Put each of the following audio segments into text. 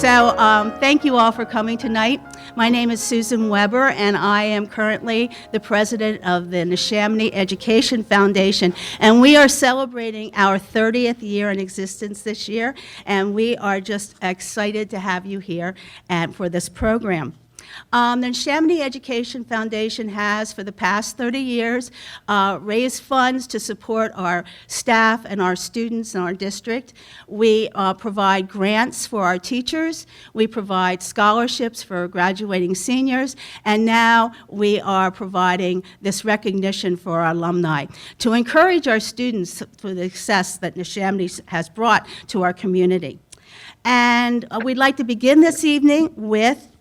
Thank you all for coming tonight. My name is Susan Weber, and I am currently the president of the Neshaminy Education Foundation, and we are celebrating our 30th year in existence this year, and we are just excited to have you here and for this program. The Neshaminy Education Foundation has, for the past 30 years, raised funds to support our staff and our students in our district. We provide grants for our teachers. We provide scholarships for graduating seniors. And now we are providing this recognition for our alumni to encourage our students for the success that Neshaminy has brought to our community. And we'd like to begin this evening with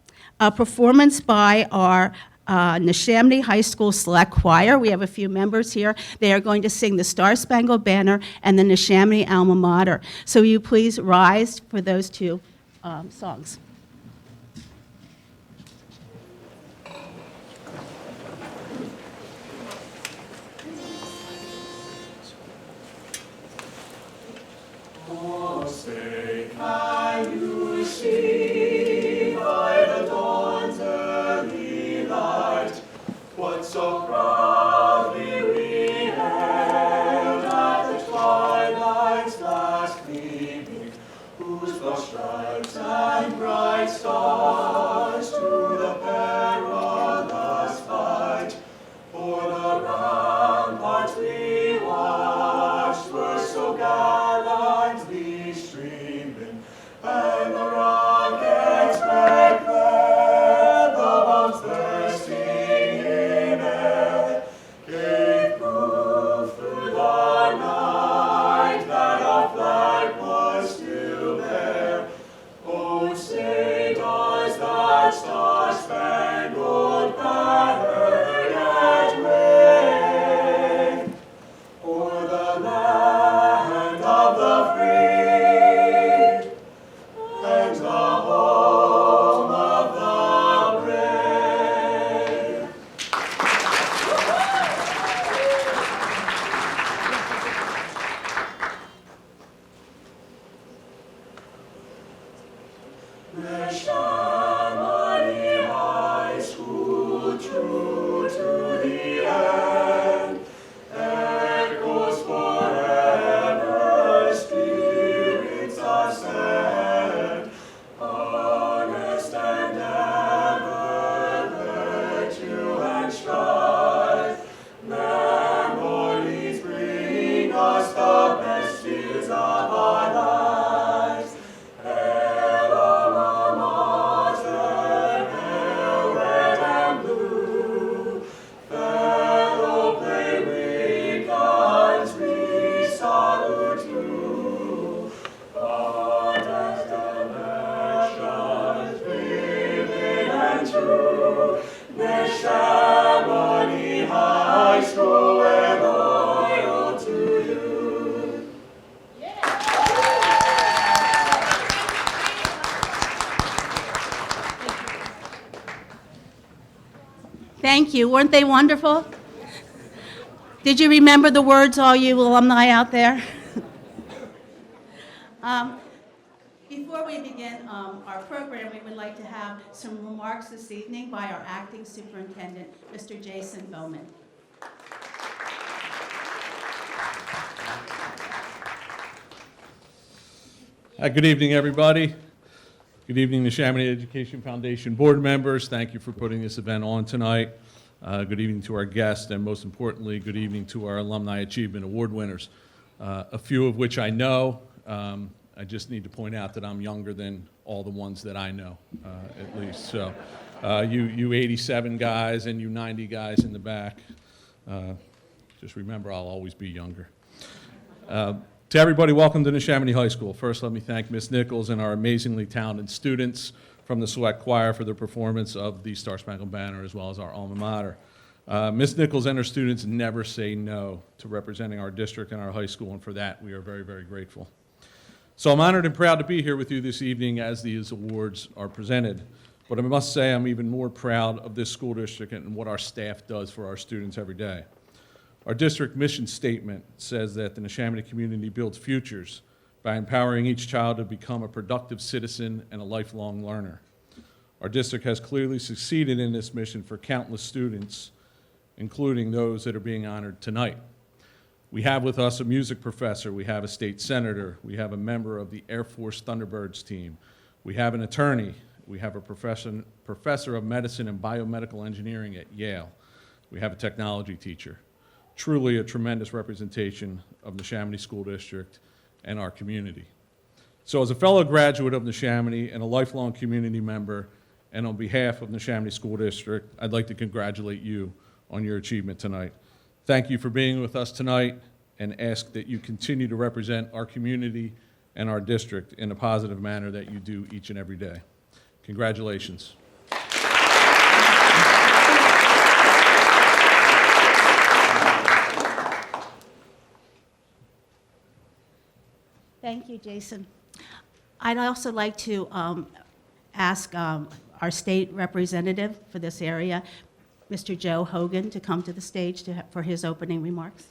a performance by our Neshaminy High School Select Choir. We have a few members here. They are going to sing the Star Spangled Banner and the Neshaminy Alma Mater. So will you please rise for those two songs. Oh, say, can you see by the dawn's early light what so proudly we hailed at the twilight's last gleaming, whose flushed stripes and bright stars to the perilous fight for the ramparts we watched were so gallantly streaming, and the rockets back there, the bombs bursting in air, gave proof through the night that our flag was still there. Oh, say does that star-spangled banner yet wave o'er the land of the free and the home of the brave? Neshaminy High School, true to the end, echoes forever, spirits ascend, honest and ever, virtue and strife, memories bring us the best years of our lives. Hail Alma Mater, hail red and blue, fellow Playricans, we salute you. Honest connections, vivid and true, Neshaminy High School, we're loyal to you. Thank you. Weren't they wonderful? Did you remember the words, all you alumni out there? Before we begin our program, we would like to have some remarks this evening by our acting superintendent, Mr. Jason Bowman. Good evening, everybody. Good evening, Neshaminy Education Foundation board members. Thank you for putting this event on tonight. Good evening to our guests, and most importantly, good evening to our Alumni Achievement Award winners, a few of which I know. I just need to point out that I'm younger than all the ones that I know, at least. So you 87 guys and you 90 guys in the back, just remember I'll always be younger. To everybody, welcome to Neshaminy High School. First, let me thank Ms. Nichols and our amazingly talented students from the Select Choir for their performance of the Star Spangled Banner, as well as our alma mater. Ms. Nichols and her students never say no to representing our district and our high school, and for that, we are very, very grateful. So I'm honored and proud to be here with you this evening as these awards are presented. But I must say I'm even more proud of this school district and what our staff does for our students every day. Our district mission statement says that the Neshaminy community builds futures by empowering each child to become a productive citizen and a lifelong learner. Our district has clearly succeeded in this mission for countless students, including those that are being honored tonight. We have with us a music professor, we have a state senator, we have a member of the Air Force Thunderbirds team, we have an attorney, we have a professor of medicine and biomedical engineering at Yale, we have a technology teacher. Truly a tremendous representation of Neshaminy School District and our community. So as a fellow graduate of Neshaminy and a lifelong community member, and on behalf of Neshaminy School District, I'd like to congratulate you on your achievement tonight. Thank you for being with us tonight, and ask that you continue to represent our community and our district in a positive manner that you do each and every day. Congratulations. Thank you, Jason. I'd also like to ask our state representative for this area, Mr. Joe Hogan, to come to the stage for his opening remarks.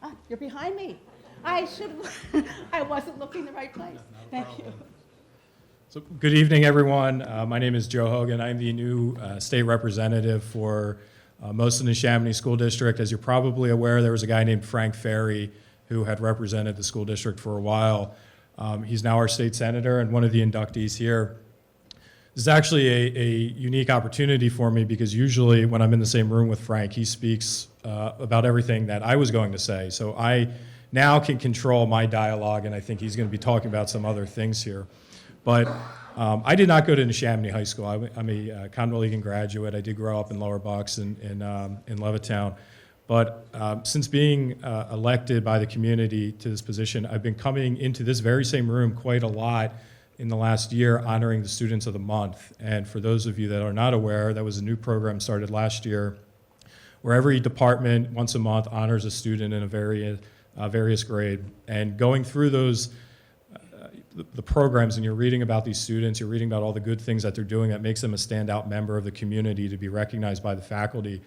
Ah, you're behind me. I wasn't looking the right place. Thank you. So, good evening, everyone. My name is Joe Hogan. I'm the new state representative for most of the Neshaminy School District. As you're probably aware, there was a guy named Frank Ferry who had represented the school district for a while. He's now our state senator and one of the inductees here. This is actually a unique opportunity for me because usually when I'm in the same room with Frank, he speaks about everything that I was going to say. So I now can control my dialogue, and I think he's going to be talking about some other things here. But I did not go to Neshaminy High School. I'm a Conwell Egan graduate. I did grow up in Lower Bucks in Levittown. But since being elected by the community to this position, I've been coming into this very same room quite a lot in the last year, honoring the Students of the Month. And for those of you that are not aware, that was a new program started last year, where every department once a month honors a student in a various grade. And going through those the programs, and you're reading about these students, you're reading about all the good things that they're doing that makes them a standout member of the community to be recognized by the faculty.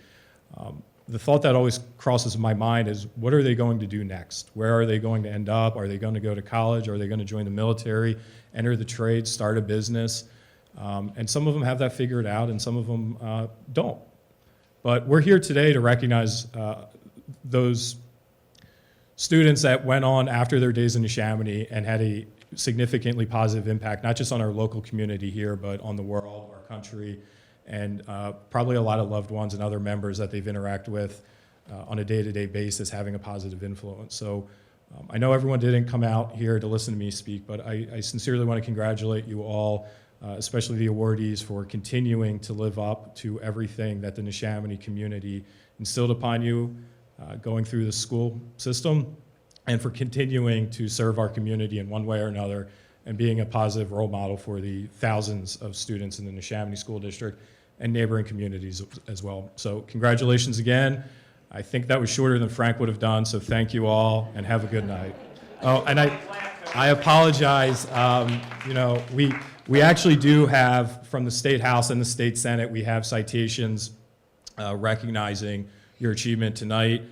The thought that always crosses my mind is, what are they going to do next? Where are they going to end up? Are they going to go to college? Are they going to join the military, enter the trades, start a business? And some of them have that figured out, and some of them don't. But we're here today to recognize those students that went on after their days in Neshaminy and had a significantly positive impact, not just on our local community here, but on the world, our country, and probably a lot of loved ones and other members that they've interacted with on a day-to-day basis, having a positive influence. So I know everyone didn't come out here to listen to me speak, but I sincerely want to congratulate you all, especially the awardees, for continuing to live up to everything that the Neshaminy community instilled upon you going through the school system, and for continuing to serve our community in one way or another and being a positive role model for the thousands of students in the Neshaminy School District and neighboring communities as well. So congratulations again. I think that was shorter than Frank would have done, so thank you all and have a good night. Oh, and I apologize. You know, we actually do have, from the State House and the State Senate, we have citations recognizing your achievement tonight.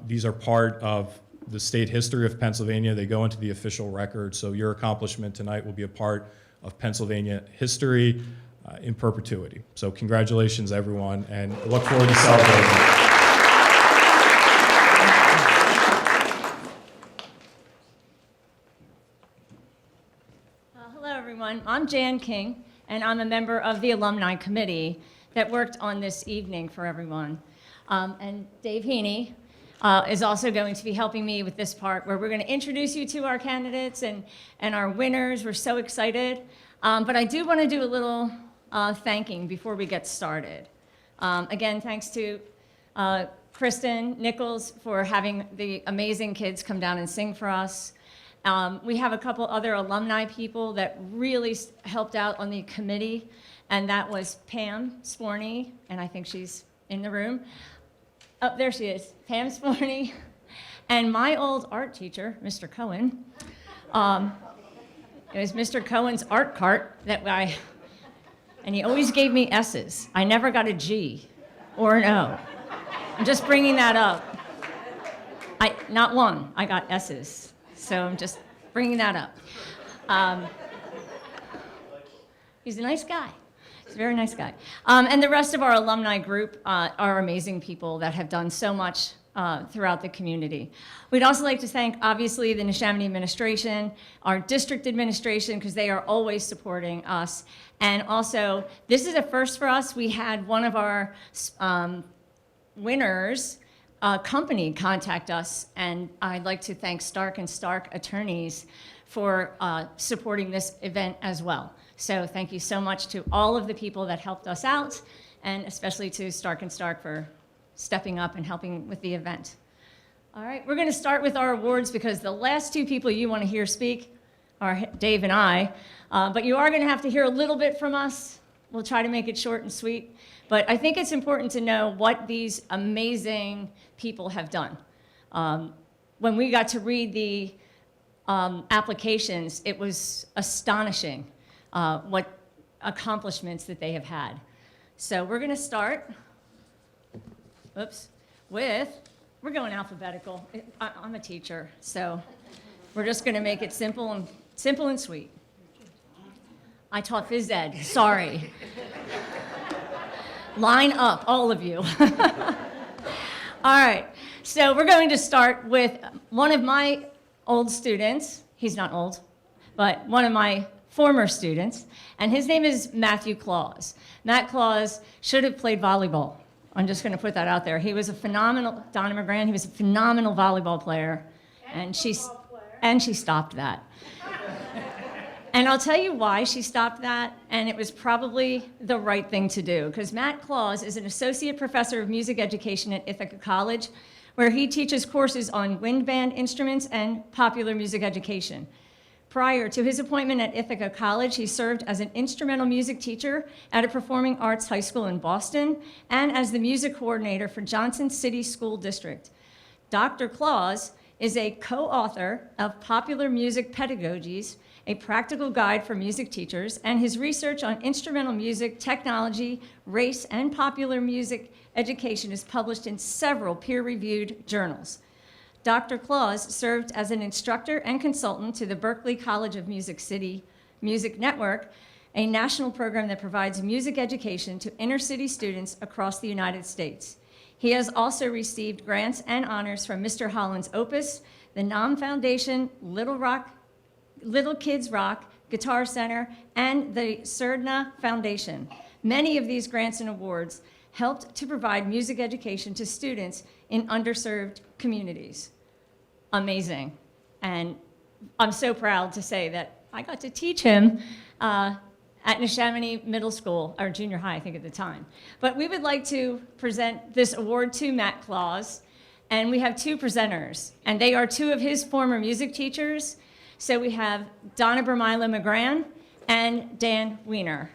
These are part of the state history of Pennsylvania. They go into the official record, so your accomplishment tonight will be a part of Pennsylvania history in perpetuity. So congratulations, everyone, and look forward to celebrating. Hello, everyone. I'm Jan King, and I'm a member of the Alumni Committee that worked on this evening for everyone. And Dave Heaney is also going to be helping me with this part, where we're going to introduce you to our candidates and our winners. We're so excited. But I do want to do a little thanking before we get started. Again, thanks to Kristen Nichols for having the amazing kids come down and sing for us. We have a couple other alumni people that really helped out on the committee, and that was Pam Sporney, and I think she's in the room. Oh, there she is, Pam Sporney, and my old art teacher, Mr. Cohen. It was Mr. Cohen's art cart and he always gave me S's. I never got a G or an O. I'm just bringing that up. Not one, I got S's. So I'm just bringing that up. He's a nice guy. He's a very nice guy. And the rest of our alumni group are amazing people that have done so much throughout the community. We'd also like to thank, obviously, the Neshaminy administration, our district administration, because they are always supporting us. And also, this is a first for us. We had one of our winners company contact us, and I'd like to thank Stark & Stark Attorneys for supporting this event as well. So thank you so much to all of the people that helped us out, and especially to Stark & Stark for stepping up and helping with the event. All right, we're going to start with our awards because the last two people you want to hear speak are Dave and I, but you are going to have to hear a little bit from us. We'll try to make it short and sweet, but I think it's important to know what these amazing people have done. When we got to read the applications, it was astonishing what accomplishments that they have had. So we're going to start, we're going alphabetical. I'm a teacher, so we're just going to make it simple and sweet. I taught phys ed, sorry. Line up, all of you. All right, so we're going to start with one of my old students. He's not old, but one of my former students, and his name is Matthew Claus. Matt Claus should have played volleyball. I'm just going to put that out there. He was a phenomenal, Donna McGran, he was a phenomenal volleyball player, and she stopped that. And I'll tell you why she stopped that, and it was probably the right thing to do, because Matt Claus is an associate professor of music education at Ithaca College, where he teaches courses on wind band instruments and popular music education. Prior to his appointment at Ithaca College, he served as an instrumental music teacher at a performing arts high school in Boston and as the music coordinator for Johnson City School District. Dr. Claus is a co-author of Popular Music Pedagogies, a practical guide for music teachers, and his research on instrumental music, technology, race, and popular music education is published in several peer-reviewed journals. Dr. Claus served as an instructor and consultant to the Berklee College of Music City Music Network, a national program that provides music education to inner-city students across the United States. He has also received grants and honors from Mr. Holland's Opus, the NAM Foundation, Little Kids Rock, Guitar Center, and the Surdna Foundation. Many of these grants and awards helped to provide music education to students in underserved communities. Amazing. And I'm so proud to say that I got to teach him at Neshaminy Middle School, or junior high, I think at the time. But we would like to present this award to Matt Claus, and we have two presenters, and they are two of his former music teachers. So we have Donna Bermilo McGran and Dan Weiner.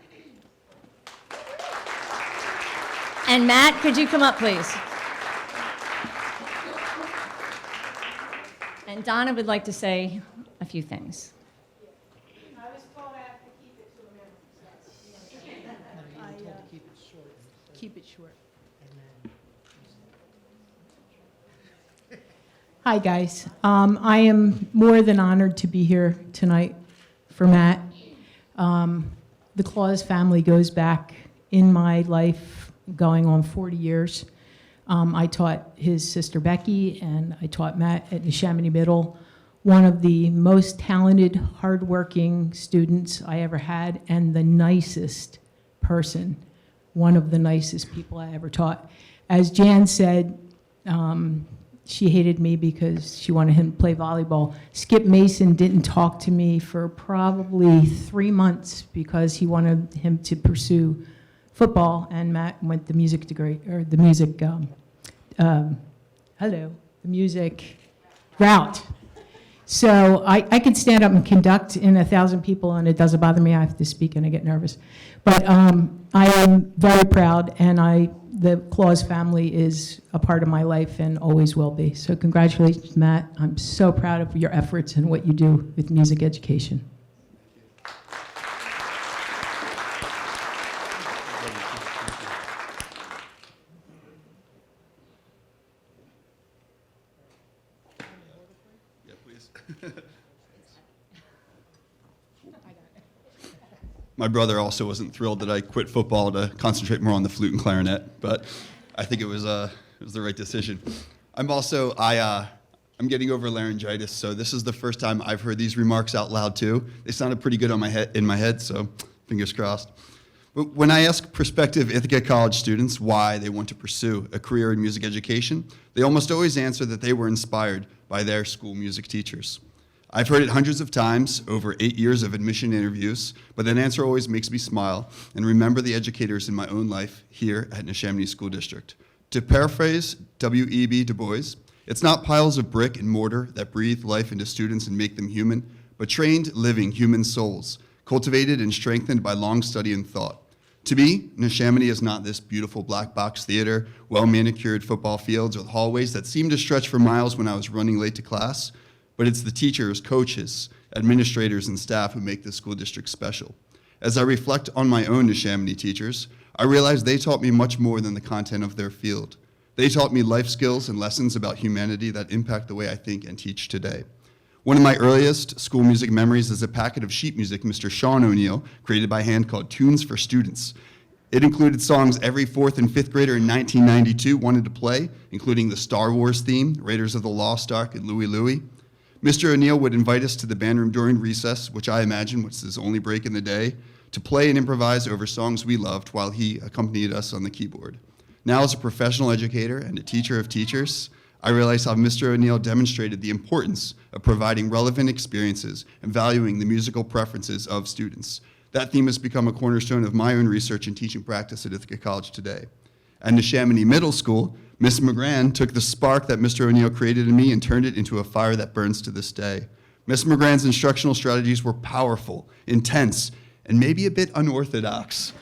And Matt, could you come up, please? And Donna would like to say a few things. I was told I have to keep it to a minute. Keep it short. Hi, guys. I am more than honored to be here tonight for Matt. The Claus family goes back in my life going on 40 years. I taught his sister Becky, and I taught Matt at Neshaminy Middle, one of the most talented, hardworking students I ever had, and the nicest person, one of the nicest people I ever taught. As Jan said, she hated me because she wanted him to play volleyball. Skip Mason didn't talk to me for probably 3 months because he wanted him to pursue football, and Matt went the music degree, or the music, the music route. So I could stand up and conduct in 1,000 people, and it doesn't bother me. I have to speak, and I get nervous. But I am very proud, and the Claus family is a part of my life and always will be. So congratulations, Matt. I'm so proud of your efforts and what you do with music education. Yeah, please. My brother also wasn't thrilled that I quit football to concentrate more on the flute and clarinet, but I think it was the right decision. I'm getting over laryngitis, so this is the first time I've heard these remarks out loud too. They sounded pretty good in my head, so fingers crossed. But when I ask prospective Ithaca College students why they want to pursue a career in music education, they almost always answer that they were inspired by their school music teachers. I've heard it hundreds of times over 8 years of admission interviews, but that answer always makes me smile and remember the educators in my own life here at Neshaminy School District. To paraphrase W.E.B. Du Bois, it's not piles of brick and mortar that breathe life into students and make them human, but trained, living human souls, cultivated and strengthened by long study and thought. To me, Neshaminy is not this beautiful black box theater, well-manicured football fields with hallways that seem to stretch for miles when I was running late to class, but it's the teachers, coaches, administrators, and staff who make this school district special. As I reflect on my own Neshaminy teachers, I realize they taught me much more than the content of their field. They taught me life skills and lessons about humanity that impact the way I think and teach today. One of my earliest school music memories is a packet of sheet music Mr. Sean O'Neill created by hand called Tunes for Students. It included songs every 4th and 5th grader in 1992 wanted to play, including the Star Wars theme, Raiders of the Lost Ark, and Louie Louie. Mr. O'Neill would invite us to the band room during recess, which I imagine was his only break in the day, to play and improvise over songs we loved while he accompanied us on the keyboard. Now as a professional educator and a teacher of teachers, I realize how Mr. O'Neill demonstrated the importance of providing relevant experiences and valuing the musical preferences of students. That theme has become a cornerstone of my own research and teaching practice at Ithaca College today. At Neshaminy Middle School, Miss McGran took the spark that Mr. O'Neill created in me and turned it into a fire that burns to this day. Miss McGran's instructional strategies were powerful, intense, and maybe a bit unorthodox.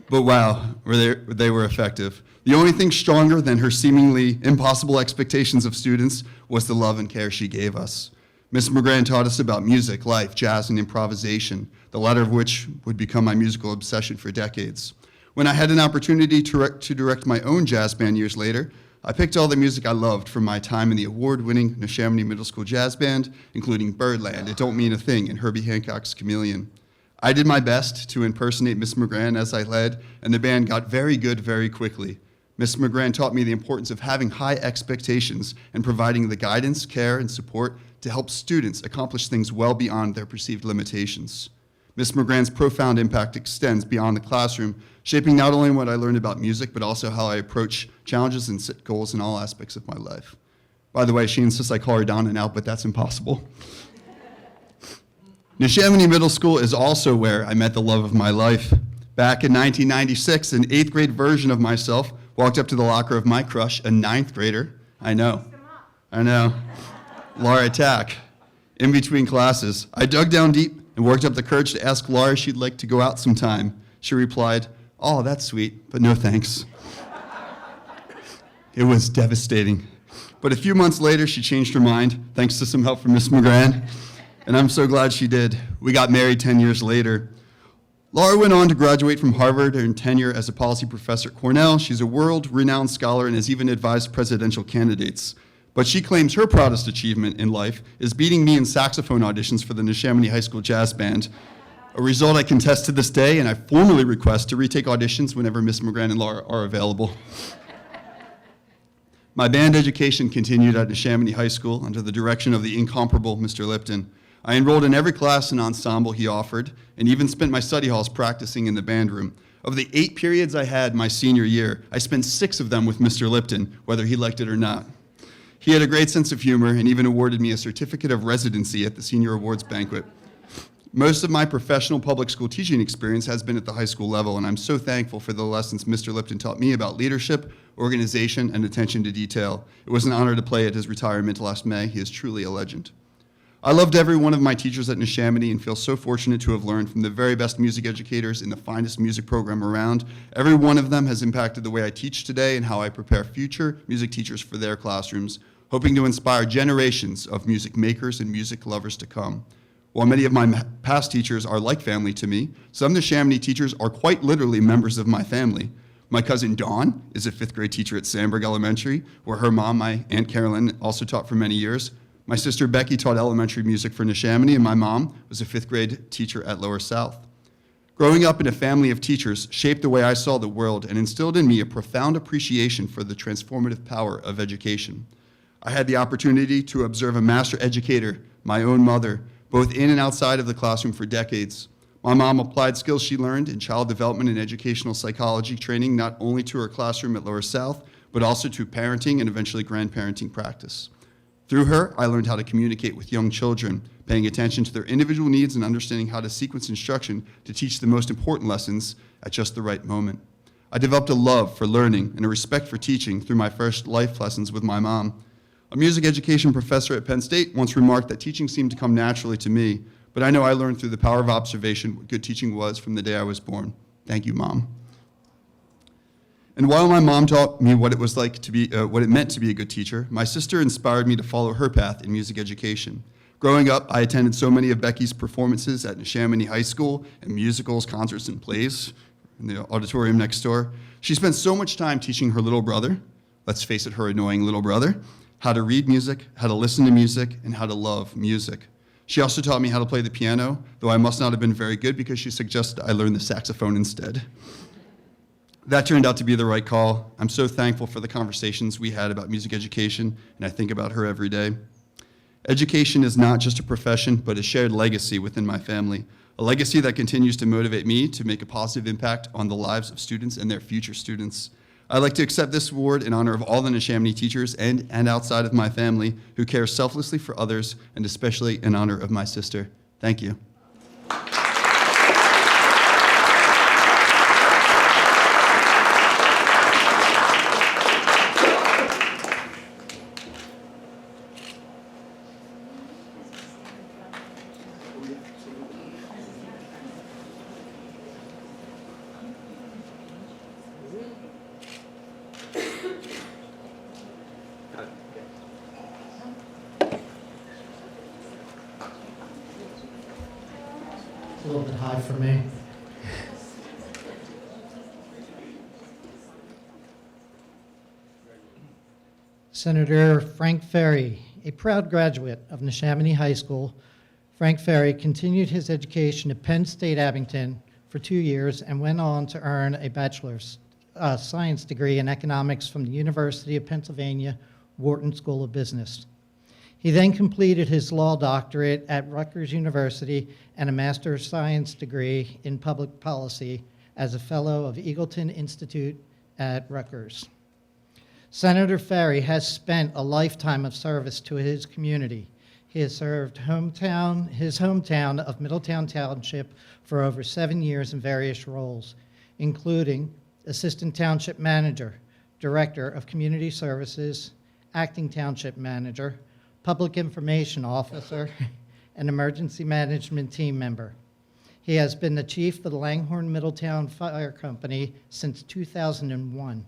But wow, they were effective. The only thing stronger than her seemingly impossible expectations of students was the love and care she gave us. Miss McGran taught us about music, life, jazz, and improvisation, the latter of which would become my musical obsession for decades. When I had an opportunity to direct my own jazz band years later, I picked all the music I loved from my time in the award-winning Neshaminy Middle School Jazz Band, including Birdland, It Don't Mean a Thing, and Herbie Hancock's Chameleon. I did my best to impersonate Miss McGran as I led, and the band got very good very quickly. Miss McGran taught me the importance of having high expectations and providing the guidance, care, and support to help students accomplish things well beyond their perceived limitations. Miss McGran's profound impact extends beyond the classroom, shaping not only what I learned about music, but also how I approach challenges and set goals in all aspects of my life. By the way, she insists I call her Donna now, but that's impossible. Neshaminy Middle School is also where I met the love of my life. Back in 1996, an 8th grade version of myself walked up to the locker of my crush, a 9th grader. I know. Laura Tack. In between classes, I dug down deep and worked up the courage to ask Laura if she'd like to go out sometime. She replied, "Oh, that's sweet, but no thanks." It was devastating. But a few months later, she changed her mind, thanks to some help from Miss McGran, and I'm so glad she did. We got married 10 years later. Laura went on to graduate from Harvard and tenure as a policy professor at Cornell. She's a world-renowned scholar and has even advised presidential candidates. But she claims her proudest achievement in life is beating me in saxophone auditions for the Neshaminy High School Jazz Band, a result I contest to this day, and I formally request to retake auditions whenever Miss McGran and Laura are available. My band education continued at Neshaminy High School under the direction of the incomparable Mr. Lipton. I enrolled in every class and ensemble he offered, and even spent my study halls practicing in the band room. Of the 8 periods I had my senior year, I spent 6 of them with Mr. Lipton, whether he liked it or not. He had a great sense of humor and even awarded me a certificate of residency at the senior awards banquet. Most of my professional public school teaching experience has been at the high school level, and I'm so thankful for the lessons Mr. Lipton taught me about leadership, organization, and attention to detail. It was an honor to play at his retirement last May. He is truly a legend. I loved every one of my teachers at Neshaminy and feel so fortunate to have learned from the very best music educators in the finest music program around. Every one of them has impacted the way I teach today and how I prepare future music teachers for their classrooms, hoping to inspire generations of music makers and music lovers to come. While many of my past teachers are like family to me, some Neshaminy teachers are quite literally members of my family. My cousin Dawn is a 5th grade teacher at Sandburg Elementary, where her mom, my Aunt Carolyn, also taught for many years. My sister Becky taught elementary music for Neshaminy, and my mom was a 5th grade teacher at Lower South. Growing up in a family of teachers shaped the way I saw the world and instilled in me a profound appreciation for the transformative power of education. I had the opportunity to observe a master educator, my own mother, both in and outside of the classroom for decades. My mom applied skills she learned in child development and educational psychology training not only to her classroom at Lower South, but also to parenting and eventually grandparenting practice. Through her, I learned how to communicate with young children, paying attention to their individual needs and understanding how to sequence instruction to teach the most important lessons at just the right moment. I developed a love for learning and a respect for teaching through my first life lessons with my mom. A music education professor at Penn State once remarked that teaching seemed to come naturally to me, but I know I learned through the power of observation what good teaching was from the day I was born. Thank you, Mom. And while my mom taught me what it was like to be, what it meant to be a good teacher, my sister inspired me to follow her path in music education. Growing up, I attended so many of Becky's performances at Neshaminy High School and musicals, concerts, and plays in the auditorium next door. She spent so much time teaching her little brother, let's face it, her annoying little brother, how to read music, how to listen to music, and how to love music. She also taught me how to play the piano, though I must not have been very good because she suggested I learn the saxophone instead. That turned out to be the right call. I'm so thankful for the conversations we had about music education, and I think about her every day. Education is not just a profession, but a shared legacy within my family, a legacy that continues to motivate me to make a positive impact on the lives of students and their future students. I'd like to accept this award in honor of all the Neshaminy teachers and outside of my family who care selflessly for others, and especially in honor of my sister. Thank you. A little bit high for me. Senator Frank Ferry, a proud graduate of Neshaminy High School, Frank Ferry continued his education at Penn State Abington for 2 years and went on to earn a bachelor's science degree in economics from the University of Pennsylvania Wharton School of Business. He then completed his law doctorate at Rutgers University and a master's of science degree in public policy as a fellow of Eagleton Institute at Rutgers. Senator Ferry has spent a lifetime of service to his community. He has served his hometown of Middletown Township for over 7 years in various roles, including Assistant Township Manager, Director of Community Services, Acting Township Manager, Public Information Officer, and Emergency Management Team Member. He has been the chief of the Langhorne Middletown Fire Company since 2001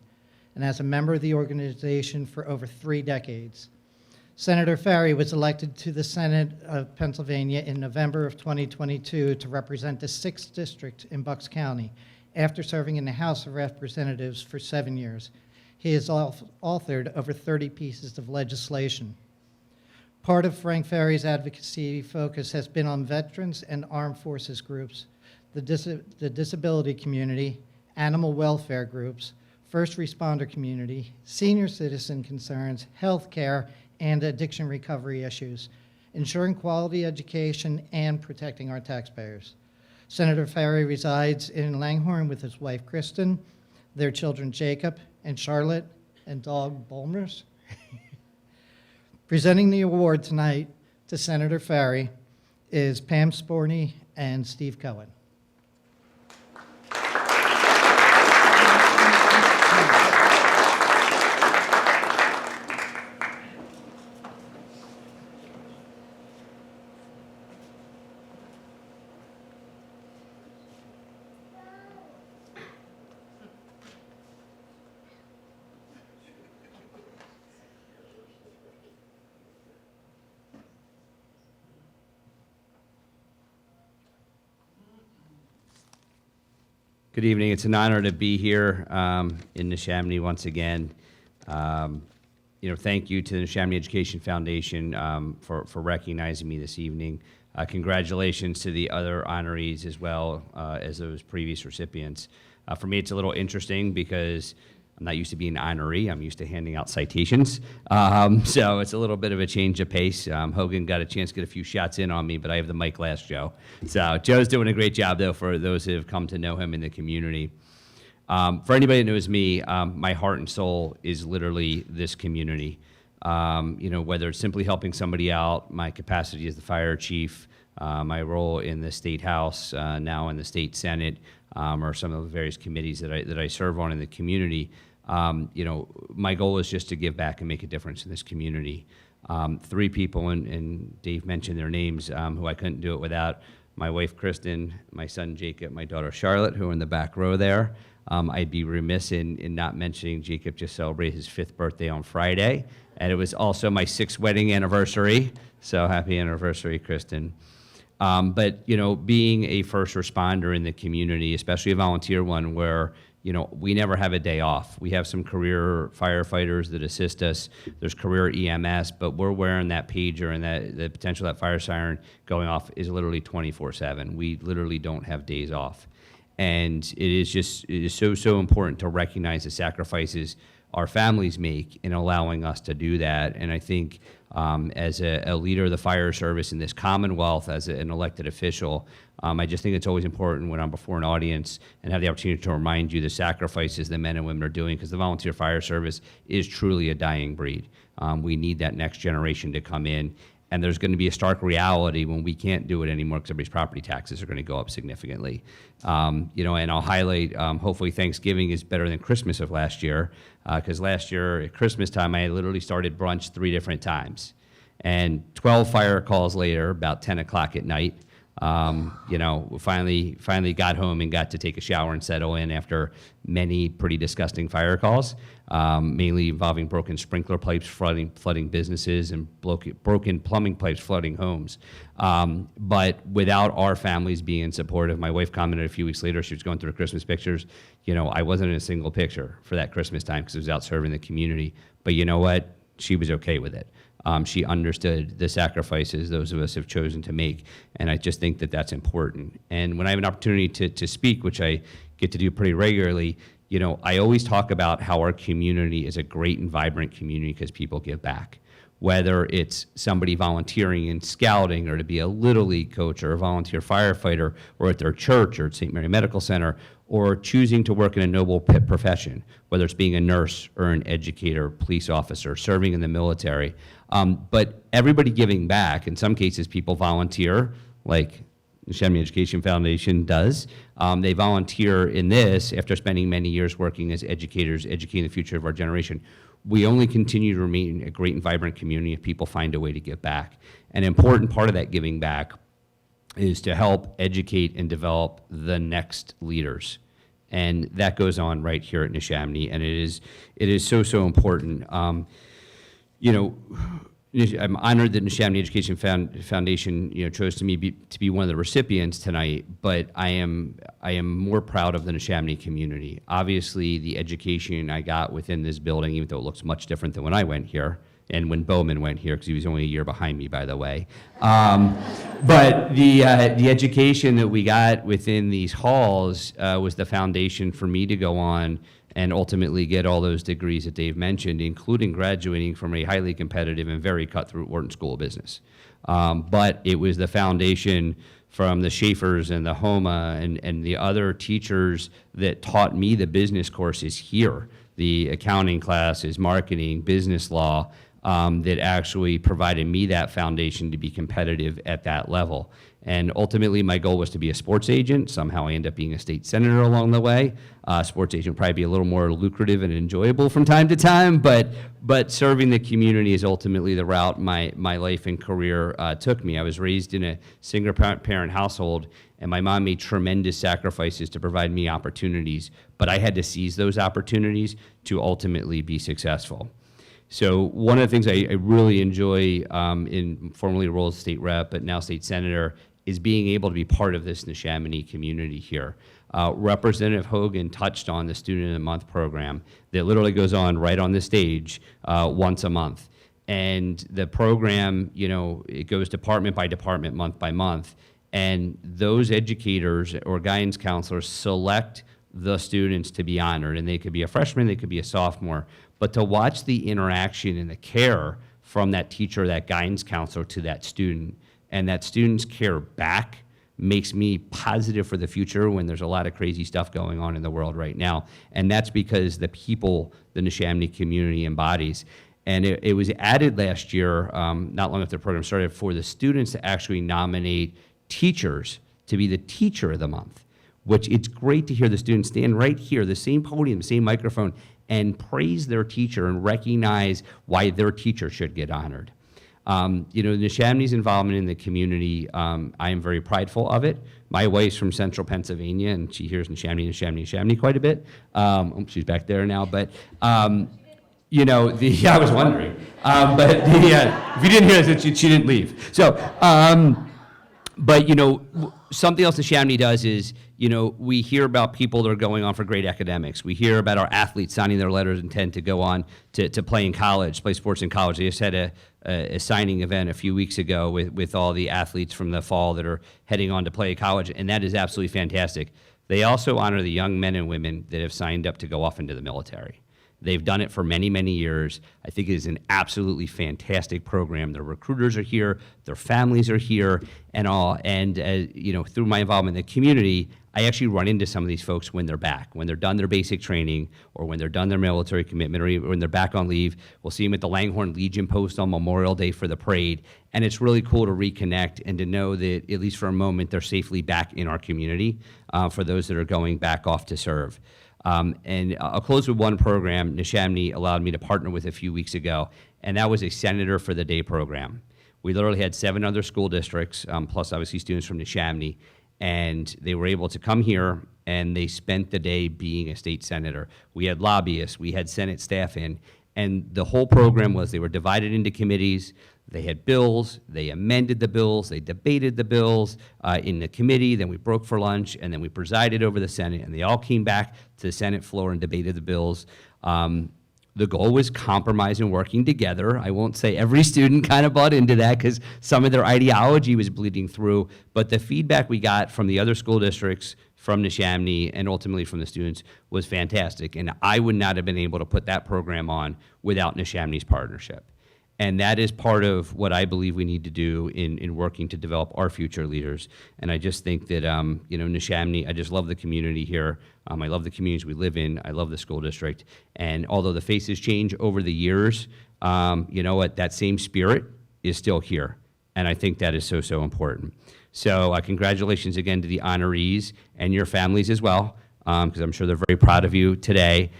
and as a member of the organization for over 3 decades. Senator Ferry was elected to the Senate of Pennsylvania in November of 2022 to represent the 6th District in Bucks County after serving in the House of Representatives for 7 years. He has authored over 30 pieces of legislation. Part of Frank Ferry's advocacy focus has been on veterans and armed forces groups, the disability community, animal welfare groups, first responder community, senior citizen concerns, health care, and addiction recovery issues, ensuring quality education and protecting our taxpayers. Senator Ferry resides in Langhorne with his wife, Kristen, their children, Jacob and Charlotte, and dog, Bulmers. Presenting the award tonight to Senator Ferry is Pam Sporney and Steve Cohen. Good evening. It's an honor to be here in Neshaminy once again. Thank you to the Neshaminy Education Foundation for recognizing me this evening. Congratulations to the other honorees as well as those previous recipients. For me, it's a little interesting because I'm not used to being an honoree. I'm used to handing out citations. So it's a little bit of a change of pace. Hogan got a chance to get a few shots in on me, but I have the mic last, Joe. So Joe's doing a great job, though, for those who have come to know him in the community. For anybody that knows me, my heart and soul is literally this community. Whether it's simply helping somebody out, my capacity as the fire chief, my role in the state house, now in the state senate, or some of the various committees that I serve on in the community. My goal is just to give back and make a difference in this community. 3 people, and Dave mentioned their names, who I couldn't do it without. My wife, Kristen, my son, Jacob, my daughter, Charlotte, who are in the back row there. I'd be remiss in not mentioning Jacob just celebrated his 5th birthday on Friday, and it was also my 6th wedding anniversary, so happy anniversary, Kristen. But being a first responder in the community, especially a volunteer one where, we never have a day off. We have some career firefighters that assist us. There's career EMS, but we're wearing that pager, and that the potential that fire siren going off is literally 24/7. We literally don't have days off. And it is so important to recognize the sacrifices our families make in allowing us to do that. And I think as a leader of the fire service in this Commonwealth, as an elected official, I just think it's always important when I'm before an audience and have the opportunity to remind you the sacrifices the men and women are doing, because the volunteer fire service is truly a dying breed. We need that next generation to come in. And there's going to be a stark reality when we can't do it anymore because everybody's property taxes are going to go up significantly. And I'll highlight, hopefully Thanksgiving is better than Christmas of last year, because last year at Christmas time, I literally started brunch 3 different times. And 12 fire calls later, about 10 o'clock at night, finally got home and got to take a shower and settle in after many pretty disgusting fire calls, mainly involving broken sprinkler pipes flooding businesses and broken plumbing pipes flooding homes. But without our families being supportive, my wife commented a few weeks later, she was going through her Christmas pictures, I wasn't in a single picture for that Christmas time because I was out serving the community. But you know what? She was okay with it. She understood the sacrifices those of us have chosen to make, and I just think that that's important. And when I have an opportunity to speak, which I get to do pretty regularly, I always talk about how our community is a great and vibrant community because people give back. Whether it's somebody volunteering in scouting or to be a Little League coach or a volunteer firefighter or at their church or at St. Mary Medical Center, or choosing to work in a noble profession, whether it's being a nurse or an educator, police officer, serving in the military. But everybody giving back, in some cases people volunteer, like the Neshaminy Education Foundation does. They volunteer in this after spending many years working as educators, educating the future of our generation. We only continue to remain a great and vibrant community if people find a way to give back. An important part of that giving back is to help educate and develop the next leaders. And that goes on right here at Neshaminy, and it is so important. I'm honored that Neshaminy Education Foundation, chose to be one of the recipients tonight, but I am more proud of the Neshaminy community. Obviously, the education I got within this building, even though it looks much different than when I went here, and when Bowman went here, because he was only a year behind me, by the way. But the education that we got within these halls was the foundation for me to go on and ultimately get all those degrees that Dave mentioned, including graduating from a highly competitive and very cutthroat Wharton School of Business. But it was the foundation from the Schaefers and the Homa and the other teachers that taught me the business courses here, the accounting classes, marketing, business law, that actually provided me that foundation to be competitive at that level. And ultimately, my goal was to be a sports agent. Somehow I ended up being a state senator along the way. Sports agent would probably be a little more lucrative and enjoyable from time to time, but serving the community is ultimately the route my life and career took me. I was raised in a single parent household, and my mom made tremendous sacrifices to provide me opportunities, but I had to seize those opportunities to ultimately be successful. So one of the things I really enjoy in formerly a role as state rep, but now state senator, is being able to be part of this Neshaminy community here. Representative Hogan touched on the Student of the Month program that literally goes on right on the stage once a month. And the program, you know, it goes department by department, month by month. And those educators or guidance counselors select the students to be honored. And they could be a freshman, they could be a sophomore. But to watch the interaction and the care from that teacher, that guidance counselor to that student, and that student's care back makes me positive for the future when there's a lot of crazy stuff going on in the world right now. And that's because the people the Neshaminy community embodies. And it was added last year, not long after the program started, for the students to actually nominate teachers to be the Teacher of the Month, which it's great to hear the students stand right here, the same podium, the same microphone, and praise their teacher and recognize why their teacher should get honored. You know, Neshaminy's involvement in the community, I am very prideful of it. My wife's from Central Pennsylvania, and she hears Neshaminy quite a bit. She's back there now, but you know, I was wondering. But if you didn't hear this, she didn't leave. So, but you know, something else Neshaminy does is, you know, we hear about people that are going on for great academics. We hear about our athletes signing their letters of intent to go on to play in college, play sports in college. They just had a signing event a few weeks ago with all the athletes from the fall that are heading on to play at college, and that is absolutely fantastic. They also honor the young men and women that have signed up to go off into the military. They've done it for many, many years. I think it is an absolutely fantastic program. Their recruiters are here, their families are here, and all. And you know, through my involvement in the community, I actually run into some of these folks when they're back, when they're done their basic training, or when they're done their military commitment, or even when they're back on leave. We'll see them at the Langhorne Legion post on Memorial Day for the parade. And it's really cool to reconnect and to know that, at least for a moment, they're safely back in our community for those that are going back off to serve. And I'll close with one program Neshaminy allowed me to partner with a few weeks ago, and that was a Senator for the Day program. We literally had 7 other school districts, plus obviously students from Neshaminy, and they were able to come here and they spent the day being a state senator. We had lobbyists, we had Senate staff in, and the whole program was they were divided into committees. They had bills, they amended the bills, they debated the bills in the committee, then we broke for lunch, and then we presided over the Senate, and they all came back to the Senate floor and debated the bills. The goal was compromise and working together. I won't say every student kind of bought into that because some of their ideology was bleeding through, but the feedback we got from the other school districts, from Neshaminy, and ultimately from the students was fantastic, and I would not have been able to put that program on without Neshaminy's partnership. And that is part of what I believe we need to do in working to develop our future leaders. And I just think that, you know, Neshaminy, I just love the community here. I love the communities we live in. I love the school district. And although the faces change over the years, you know what, that same spirit is still here. And I think that is so, so important. So congratulations again to the honorees and your families as well, because I'm sure they're very proud of you today.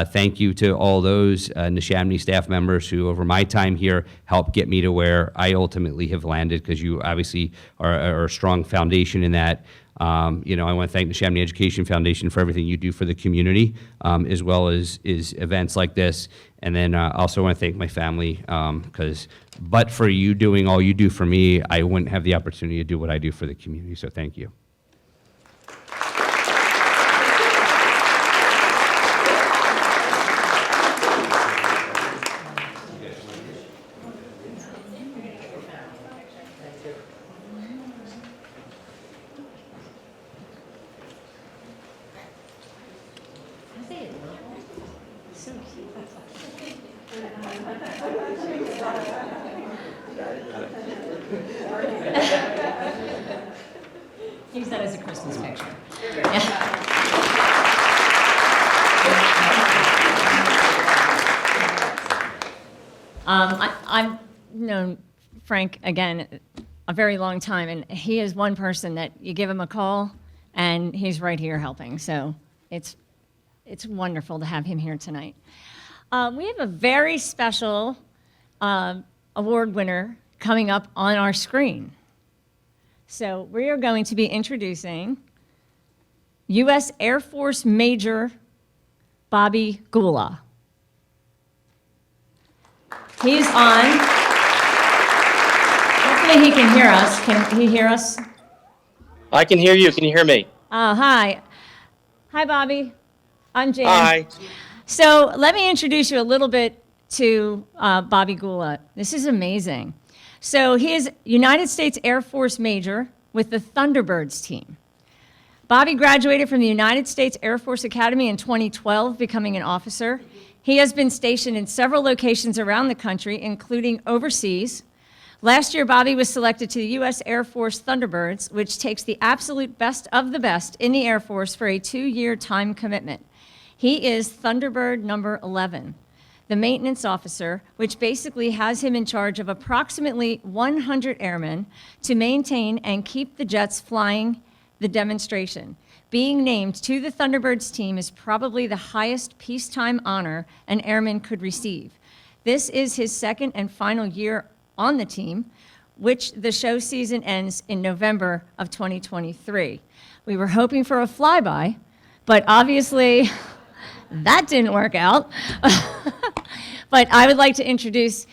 Thank you to all those Neshaminy staff members who, over my time here, helped get me to where I ultimately have landed, because you obviously are a strong foundation in that. You know, I want to thank the Neshaminy Education Foundation for everything you do for the community, as well as events like this. And then I also want to thank my family, because but for you doing all you do for me, I wouldn't have the opportunity to do what I do for the community. So thank you. Use that as a Christmas picture. I've known Frank, again, a very long time, and he is one person that you give him a call, and he's right here helping. So it's wonderful to have him here tonight. We have a very special award winner coming up on our screen. So we are going to be introducing U.S. Air Force Major Bobby Gula. He's on. Hopefully he can hear us. Can he hear us? I can hear you. Can you hear me? Hi. Hi, Bobby. I'm Jan. Hi. So let me introduce you a little bit to Bobby Gula. This is amazing. So he is United States Air Force Major with the Thunderbirds team. Bobby graduated from the United States Air Force Academy in 2012, becoming an officer. He has been stationed in several locations around the country, including overseas. Last year, Bobby was selected to the U.S. Air Force Thunderbirds, which takes the absolute best of the best in the Air Force for a 2-year time commitment. He is Thunderbird number 11, the maintenance officer, which basically has him in charge of approximately 100 airmen to maintain and keep the jets flying the demonstration. Being named to the Thunderbirds team is probably the highest peacetime honor an airman could receive. This is his second and final year on the team, which the show season ends in November of 2023. We were hoping for a flyby, but obviously that didn't work out. But I would like to introduce,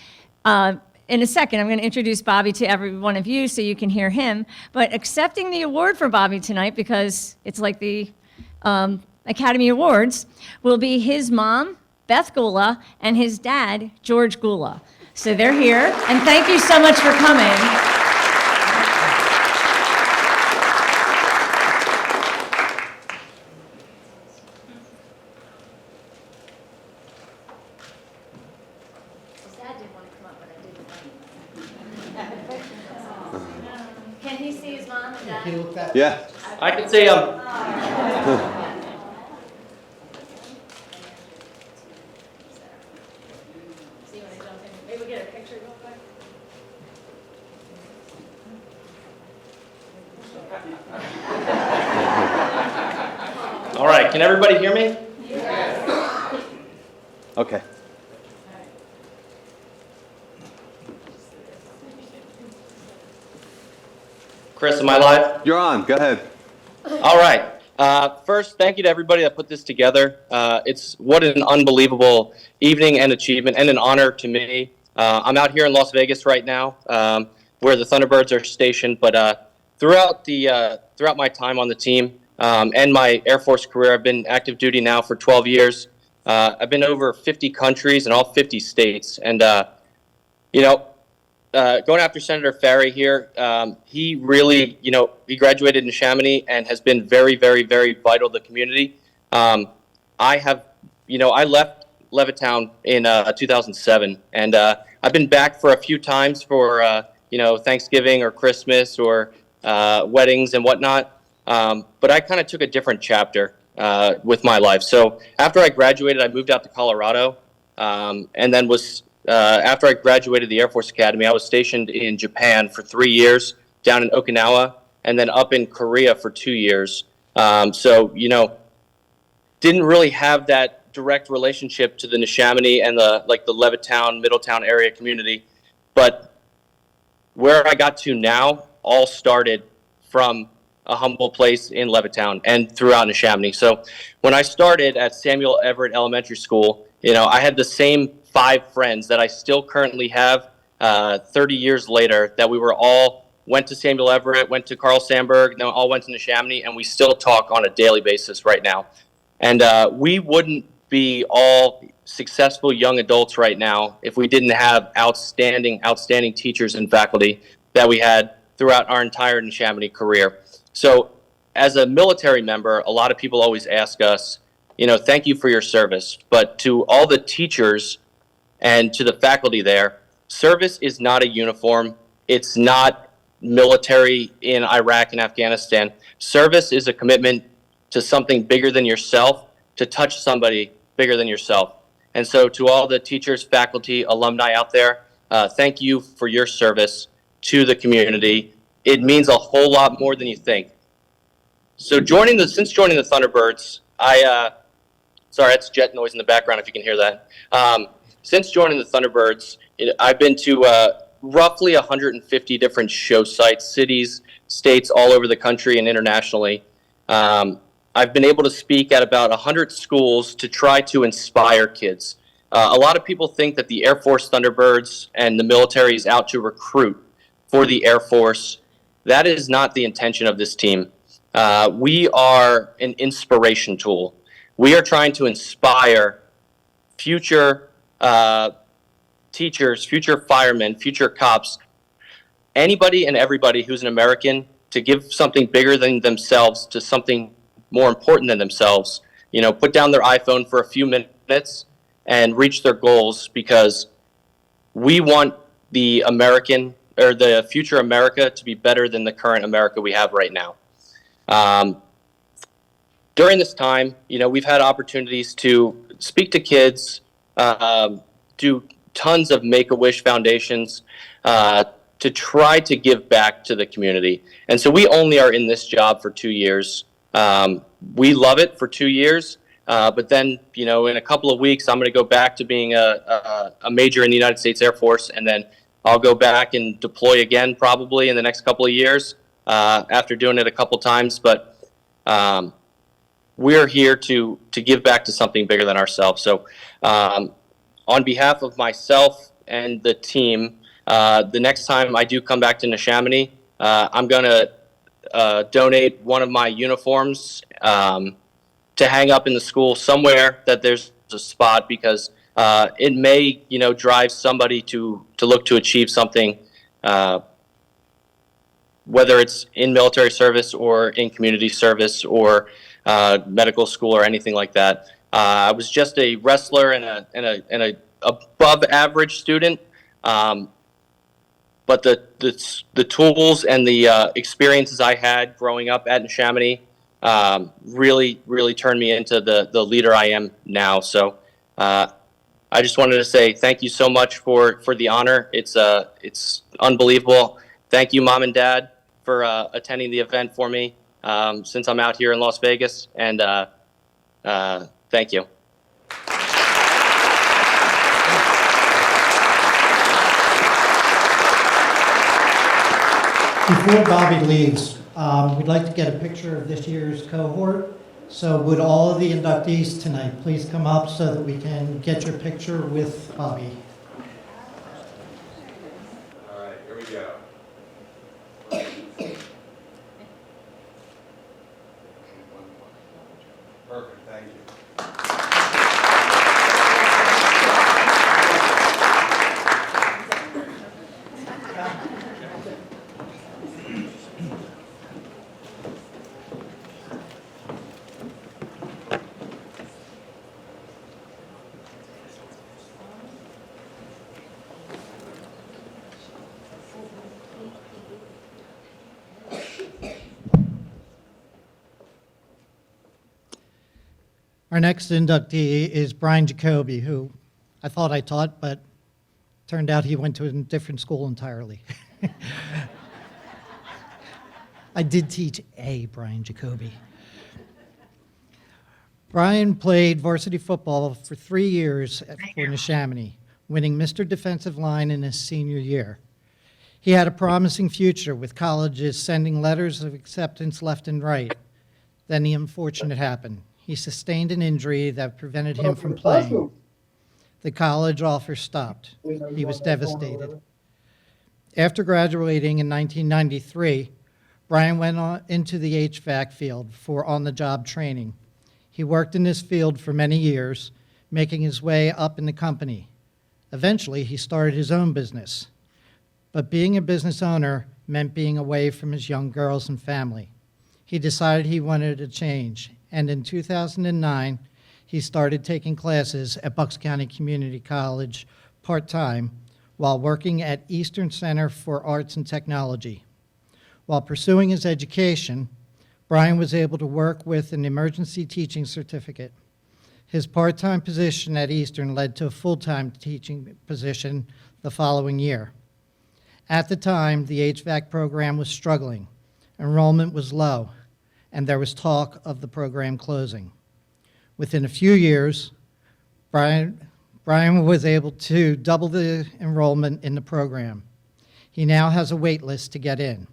in a second, I'm going to introduce Bobby to every one of you so you can hear him. But accepting the award for Bobby tonight, because it's like the Academy Awards, will be his mom, Beth Gula, and his dad, George Gula. So they're here, and thank you so much for coming. His dad didn't want to come up, but I didn't. Can he see his mom and dad? Yeah. I can see him. See when I jump in. Maybe we'll get a picture real quick. All right. Can everybody hear me? Okay. Chris, am I live? You're on. Go ahead. All right. First, thank you to everybody that put this together. What an unbelievable evening and achievement, and an honor to me. I'm out here in Las Vegas right now, where the Thunderbirds are stationed. But throughout my time on the team and my Air Force career, I've been active duty now for 12 years. I've been over 50 countries in all 50 states, and going after Senator Ferry here, he really, he graduated in Neshaminy and has been very, very, very vital to the community. I left Levittown in 2007, and I've been back for a few times for, Thanksgiving or Christmas or weddings and whatnot. But I kind of took a different chapter with my life. So after I graduated, I moved out to Colorado, and then after I graduated the Air Force Academy, I was stationed in Japan for 3 years, down in Okinawa, and then up in Korea for 2 years. Didn't really have that direct relationship to the Neshaminy and the Levittown, Middletown area community. But where I got to now all started from a humble place in Levittown and throughout Neshaminy. So when I started at Samuel Everett Elementary School, I had the same 5 friends that I still currently have 30 years later, that we went to Samuel Everett, went to Carl Sandburg, then all went to Neshaminy, and we still talk on a daily basis right now. And we wouldn't be all successful young adults right now if we didn't have outstanding teachers and faculty that we had throughout our entire Neshaminy career. So as a military member, a lot of people always ask us, thank you for your service. But to all the teachers and to the faculty there, service is not a uniform. It's not military in Iraq and Afghanistan. Service is a commitment to something bigger than yourself, to touch somebody bigger than yourself. And so to all the teachers, faculty, alumni out there, thank you for your service to the community. It means a whole lot more than you think. So since joining the Thunderbirds, sorry, that's jet noise in the background if you can hear that. Since joining the Thunderbirds, I've been to roughly 150 different show sites, cities, states all over the country and internationally. I've been able to speak at about 100 schools to try to inspire kids. A lot of people think that the Air Force Thunderbirds and the military is out to recruit for the Air Force. That is not the intention of this team. We are an inspiration tool. We are trying to inspire future teachers, future firemen, future cops, anybody and everybody who's an American to give something bigger than themselves to something more important than themselves. You know, put down their iPhone for a few minutes and reach their goals, because we want the American or the future America to be better than the current America we have right now. During this time, you know, we've had opportunities to speak to kids, do tons of Make-A-Wish foundations, to try to give back to the community. And so we only are in this job for 2 years. We love it for 2 years, but then, you know, in a couple of weeks, I'm going to go back to being a major in the United States Air Force, and then I'll go back and deploy again probably in the next couple of years after doing it a couple times. But we're here to give back to something bigger than ourselves. So on behalf of myself and the team, the next time I do come back to Neshaminy, I'm going to donate one of my uniforms to hang up in the school somewhere that there's a spot, because it may, you know, drive somebody to look to achieve something, whether it's in military service or in community service or medical school or anything like that. I was just a wrestler and a above average student. But the tools and the experiences I had growing up at Neshaminy really turned me into the leader I am now. So I just wanted to say thank you so much for the honor. It's unbelievable. Thank you, Mom and Dad, for attending the event for me since I'm out here in Las Vegas. And thank you. Before Bobby leaves, we'd like to get a picture of this year's cohort. So would all of the inductees tonight please come up so that we can get your picture with Bobby? All right, here we go. Perfect, thank you. Our next inductee is Brian Jacoby, who I thought I taught, but turned out he went to a different school entirely. I did teach a Brian Jacoby. Brian played varsity football for 3 years for Neshaminy, winning Mr. Defensive Line in his senior year. He had a promising future, with colleges sending letters of acceptance left and right. Then the unfortunate happened. He sustained an injury that prevented him from playing. The college offer stopped. He was devastated. After graduating in 1993, Brian went on into the HVAC field for on-the-job training. He worked in this field for many years, making his way up in the company. Eventually, he started his own business. But being a business owner meant being away from his young girls and family. He decided he wanted a change, and in 2009, he started taking classes at Bucks County Community College part-time while working at Eastern Center for Arts and Technology. While pursuing his education, Brian was able to work with an emergency teaching certificate. His part-time position at Eastern led to a full-time teaching position the following year. At the time, the HVAC program was struggling. Enrollment was low, and there was talk of the program closing. Within a few years, Brian was able to double the enrollment in the program. He now has a wait list to get in.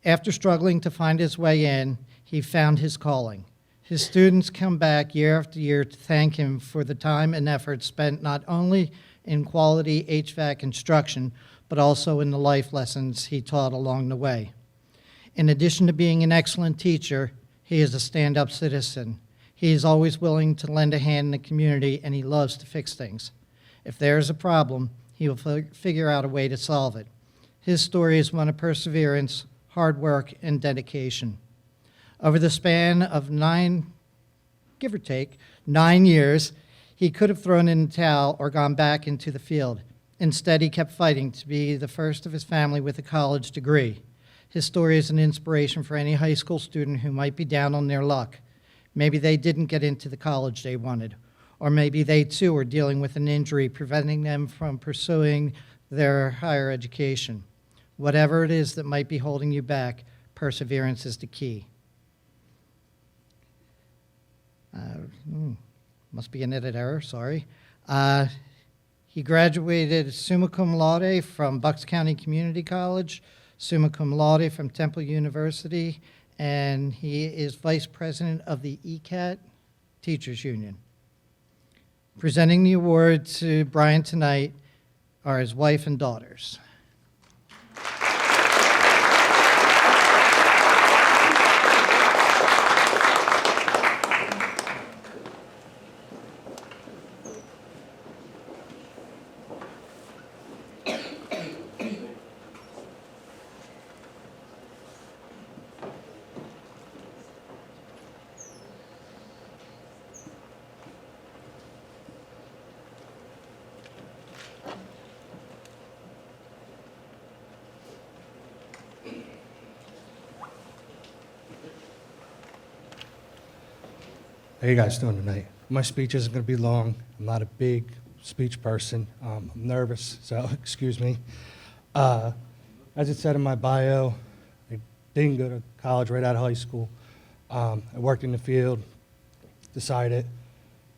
After struggling to find his way in, he found his calling. His students come back year after year to thank him for the time and effort spent not only in quality HVAC instruction, but also in the life lessons he taught along the way. In addition to being an excellent teacher, he is a stand-up citizen. He is always willing to lend a hand in the community, and he loves to fix things. If there is a problem, he will figure out a way to solve it. His story is one of perseverance, hard work, and dedication. Over the span of 9, give or take, 9 years, he could have thrown in the towel or gone back into the field. Instead, he kept fighting to be the first of his family with a college degree. His story is an inspiration for any high school student who might be down on their luck. Maybe they didn't get into the college they wanted, or maybe they too are dealing with an injury preventing them from pursuing their higher education. Whatever it is that might be holding you back, perseverance is the key. Must be an edit error, sorry. He graduated summa cum laude from Bucks County Community College, summa cum laude from Temple University, and he is vice president of the ECAT Teachers Union. Presenting the award to Brian tonight are his wife and daughters. How you guys doing tonight? My speech isn't going to be long. I'm not a big speech person. I'm nervous, so excuse me. As it said in my bio, I didn't go to college right out of high school. I worked in the field, decided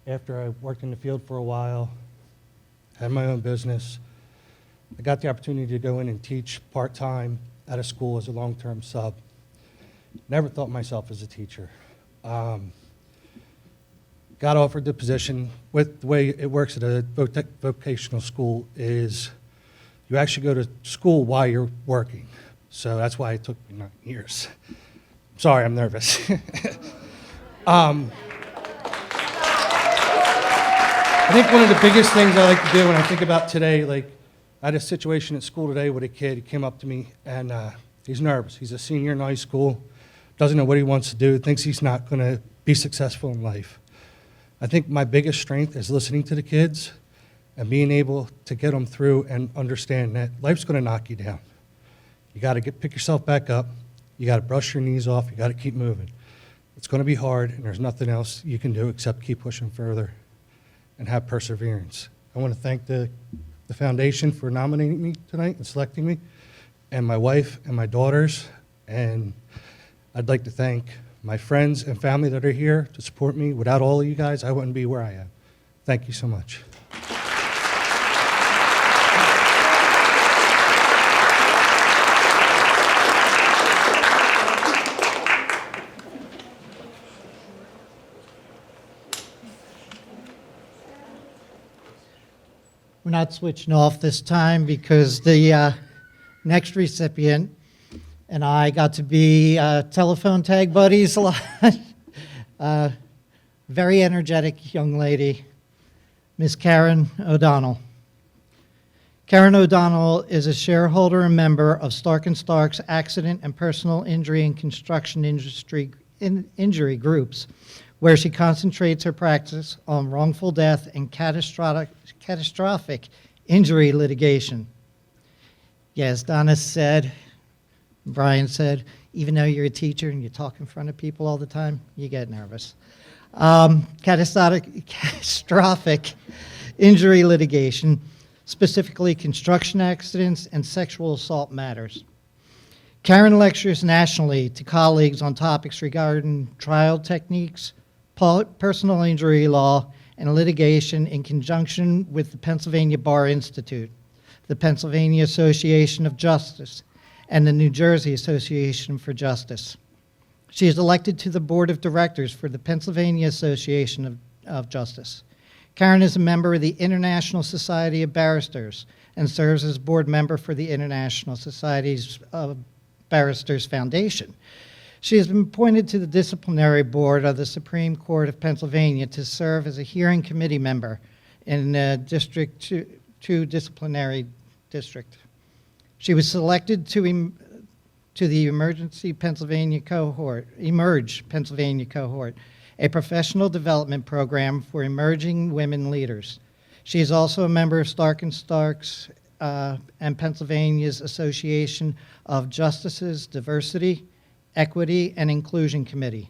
after I worked in the field for a while, had my own business, I got the opportunity to go in and teach part-time at a school as a long-term sub. Never thought myself as a teacher. Got offered the position. With the way it works at a vocational school is you actually go to school while you're working. So that's why it took me 9 years. Sorry, I'm nervous. I think one of the biggest things I like to do when I think about today, like I had a situation at school today with a kid. He came up to me and he's nervous. He's a senior in high school, doesn't know what he wants to do, thinks he's not going to be successful in life. I think my biggest strength is listening to the kids and being able to get them through and understand that life's going to knock you down. You got to pick yourself back up. You got to brush your knees off. You got to keep moving. It's going to be hard, and there's nothing else you can do except keep pushing further and have perseverance. I want to thank the foundation for nominating me tonight and selecting me, and my wife and my daughters, and I'd like to thank my friends and family that are here to support me. Without all of you guys, I wouldn't be where I am. Thank you so much. We're not switching off this time because the next recipient and I got to be telephone tag buddies a lot. Very energetic young lady, Miss Karen O'Donnell. Karen O'Donnell is a shareholder and member of Stark & Stark's Accident and Personal Injury and Construction Industry Injury Groups, where she concentrates her practice on wrongful death and catastrophic injury litigation. Yes, Donna said, Brian said, even though you're a teacher and you talk in front of people all the time, you get nervous. Catastrophic injury litigation, specifically construction accidents and sexual assault matters. Karen lectures nationally to colleagues on topics regarding trial techniques, personal injury law, and litigation in conjunction with the Pennsylvania Bar Institute, the Pennsylvania Association of Justice, and the New Jersey Association for Justice. She is elected to the Board of Directors for the Pennsylvania Association of Justice. Karen is a member of the International Society of Barristers and serves as board member for the International Societies of Barristers Foundation. She has been appointed to the Disciplinary Board of the Supreme Court of Pennsylvania to serve as a hearing committee member in District 2 Disciplinary District. She was selected to the Emerge Pennsylvania cohort, a professional development program for emerging women leaders. She is also a member of Stark & Starks and Pennsylvania's Association of Justices, Diversity, Equity, and Inclusion Committee.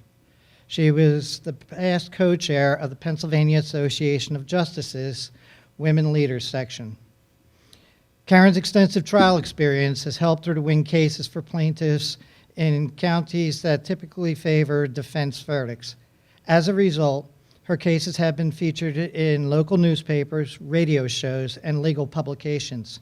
She was the past co-chair of the Pennsylvania Association of Justices Women Leaders section. Karen's extensive trial experience has helped her to win cases for plaintiffs in counties that typically favor defense verdicts. As a result, her cases have been featured in local newspapers, radio shows, and legal publications.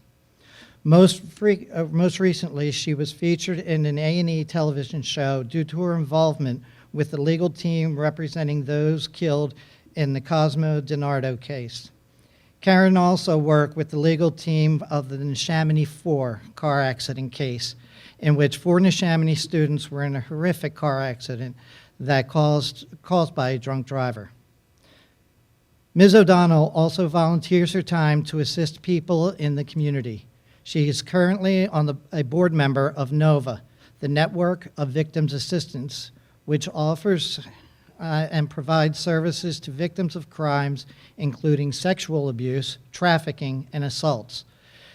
Most recently, she was featured in an A&E television show due to her involvement with the legal team representing those killed in the Cosmo DiNardo case. Karen also worked with the legal team of the Neshaminy 4 car accident case, in which 4 Neshaminy students were in a horrific car accident that caused by a drunk driver. Ms. O'Donnell also volunteers her time to assist people in the community. She is currently a board member of NOVA, the Network of Victims Assistance, which offers and provides services to victims of crimes, including sexual abuse, trafficking, and assaults.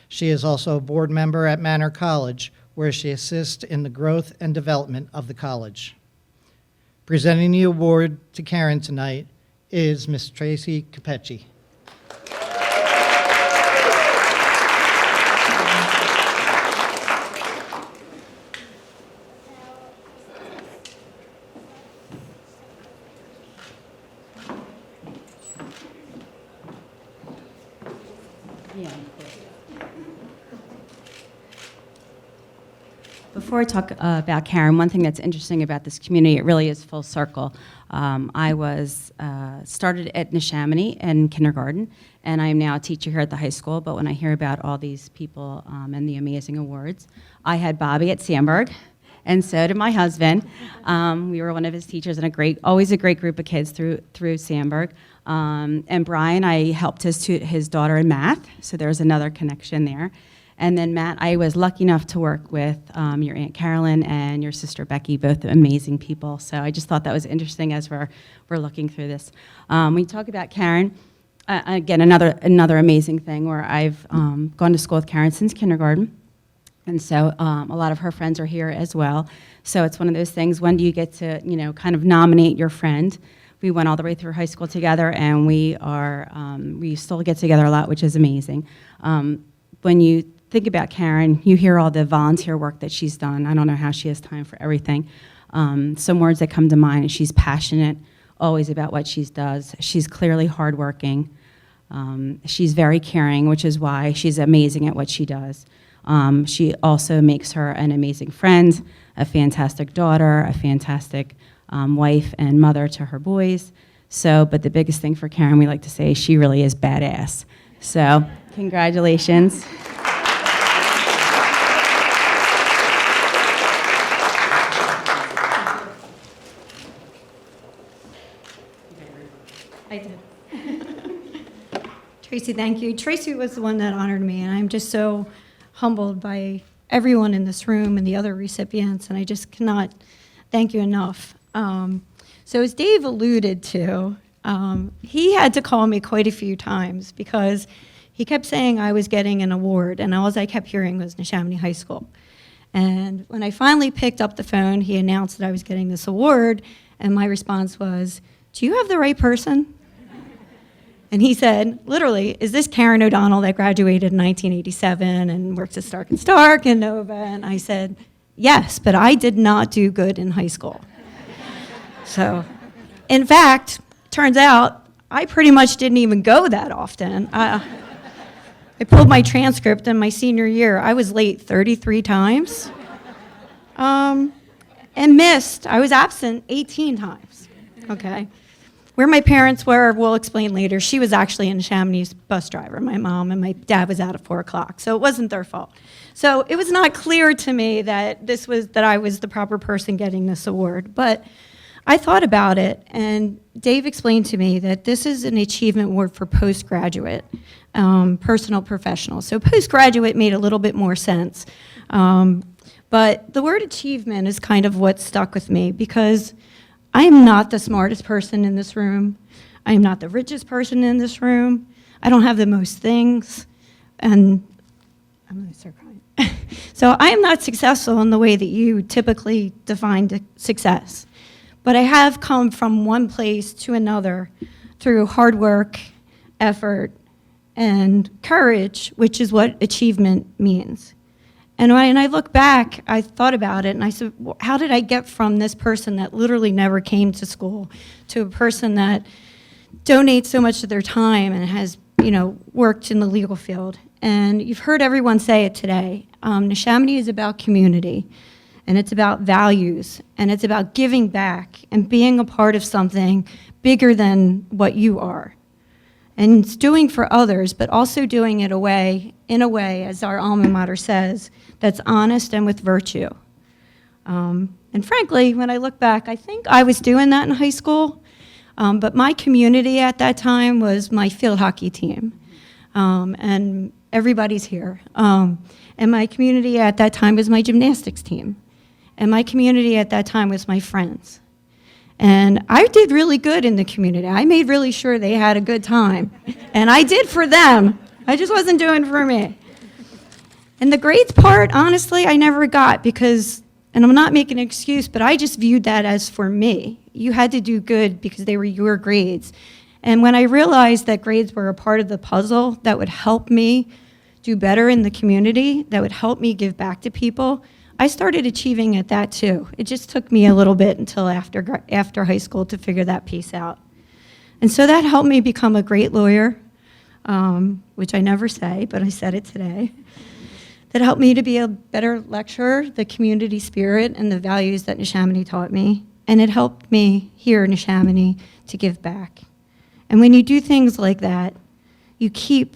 She is also a board member at Manor College, where she assists in the growth and development of the college. Presenting the award to Karen tonight is Ms. Tracy Capecci. Before I talk about Karen, one thing that's interesting about this community, it really is full circle. I was started at Neshaminy in kindergarten, and I am now a teacher here at the high school, but when I hear about all these people and the amazing awards, I had Bobby at Sandburg, and so did my husband. We were one of his teachers, and always a great group of kids through Sandburg. And Brian, I helped his daughter in math, so there's another connection there. And then Matt, I was lucky enough to work with your Aunt Carolyn and your sister Becky, both amazing people. So I just thought that was interesting as we're looking through this. When you talk about Karen, again, another amazing thing where I've gone to school with Karen since kindergarten. And so a lot of her friends are here as well. So it's one of those things, when do you get to, kind of nominate your friend? We went all the way through high school together, and we still get together a lot, which is amazing. When you think about Karen, you hear all the volunteer work that she's done. I don't know how she has time for everything. Some words that come to mind is she's passionate, always about what she does. She's clearly hardworking. She's very caring, which is why she's amazing at what she does. She also makes her an amazing friend, a fantastic daughter, a fantastic wife and mother to her boys. But the biggest thing for Karen, we like to say, she really is badass. So congratulations. I did. Tracy, thank you. Tracy was the one that honored me, and I'm just so humbled by everyone in this room and the other recipients, and I just cannot thank you enough. So as Dave alluded to, he had to call me quite a few times because he kept saying I was getting an award, and all I kept hearing was Neshaminy High School. And when I finally picked up the phone, he announced that I was getting this award, and my response was, "Do you have the right person?" And he said, literally, "Is this Karen O'Donnell that graduated in 1987 and works at Stark & Stark and Nova?" And I said, "Yes, but I did not do good in high school." So, in fact, turns out I pretty much didn't even go that often. I pulled my transcript in my senior year. I was late 33 times and missed. I was absent 18 times, okay? where my parents were, we'll explain later. She was actually in Neshaminy bus driver, my mom, and my dad was out at 4 o'clock. So it wasn't their fault. So it was not clear to me that I was the proper person getting this award. But I thought about it, and Dave explained to me that this is an achievement award for postgraduate, personal professional. So postgraduate made a little bit more sense. But the word achievement is kind of what stuck with me, because I am not the smartest person in this room. I am not the richest person in this room. I don't have the most things. And I'm going to start crying. So I am not successful in the way that you typically define success. But I have come from one place to another through hard work, effort, and courage, which is what achievement means. And when I look back, I thought about it, and I said, well, how did I get from this person that literally never came to school to a person that donates so much of their time and has, worked in the legal field? And you've heard everyone say it today. Neshaminy is about community, and it's about values, and it's about giving back and being a part of something bigger than what you are. And it's doing for others, but also doing it in a way, as our alma mater says, that's honest and with virtue. And frankly, when I look back, I think I was doing that in high school, but my community at that time was my field hockey team, and everybody's here. And my community at that time was my gymnastics team, and my community at that time was my friends. And I did really good in the community. I made really sure they had a good time. And I did for them. I just wasn't doing for me. And the grades part, honestly, I never got because, and I'm not making an excuse, but I just viewed that as for me. You had to do good because they were your grades. And when I realized that grades were a part of the puzzle that would help me do better in the community, that would help me give back to people, I started achieving at that too. It just took me a little bit until after high school to figure that piece out. And so that helped me become a great lawyer, which I never say, but I said it today. That helped me to be a better lecturer, the community spirit and the values that Neshaminy taught me. And it helped me here in Neshaminy to give back. And when you do things like that, you keep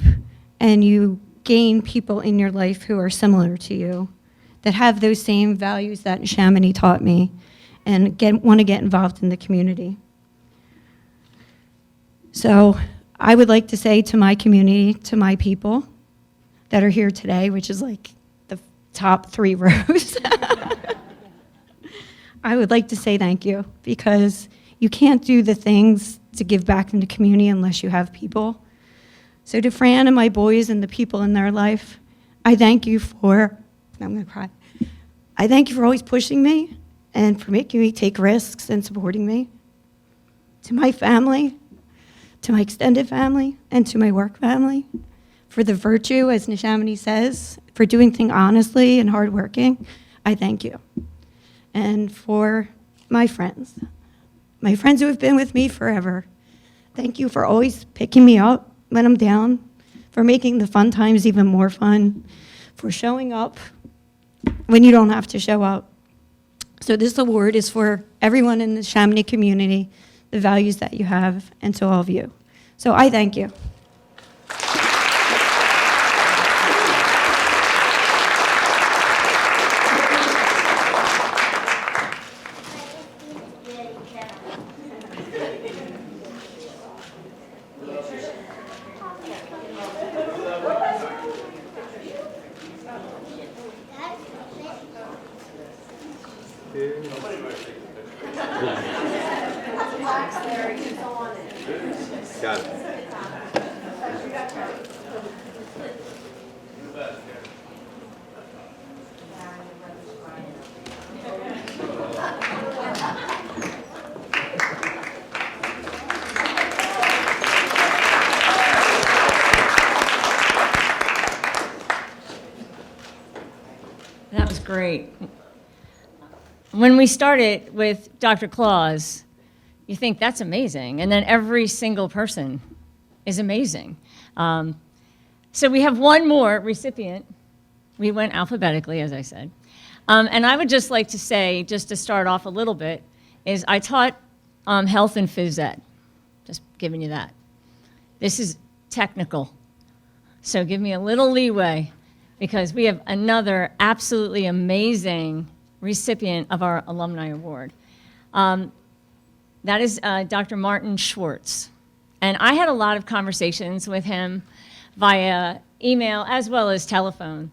and you gain people in your life who are similar to you, that have those same values that Neshaminy taught me, and want to get involved in the community. So I would like to say to my community, to my people that are here today, which is like the top 3 rows, I would like to say thank you, because you can't do the things to give back in the community unless you have people. So to Fran and my boys and the people in their life, I thank you for, I'm going to cry. I thank you for always pushing me and for making me take risks and supporting me. To my family, to my extended family, and to my work family, for the virtue, as Neshaminy says, for doing things honestly and hardworking, I thank you. And for my friends who have been with me forever, thank you for always picking me up when I'm down, for making the fun times even more fun, for showing up when you don't have to show up. So this award is for everyone in the Neshaminy community, the values that you have, and to all of you. So I thank you. Got it. That was great. When we started with Dr. Claus, you think that's amazing, and then every single person is amazing. So we have one more recipient. We went alphabetically, as I said. And I would just like to say, just to start off a little bit, is I taught health and phys ed. giving you that. This is technical. So give me a little leeway because we have another absolutely amazing recipient of our Alumni Award. That is Dr. Martin Schwartz. And I had a lot of conversations with him via email as well as telephone.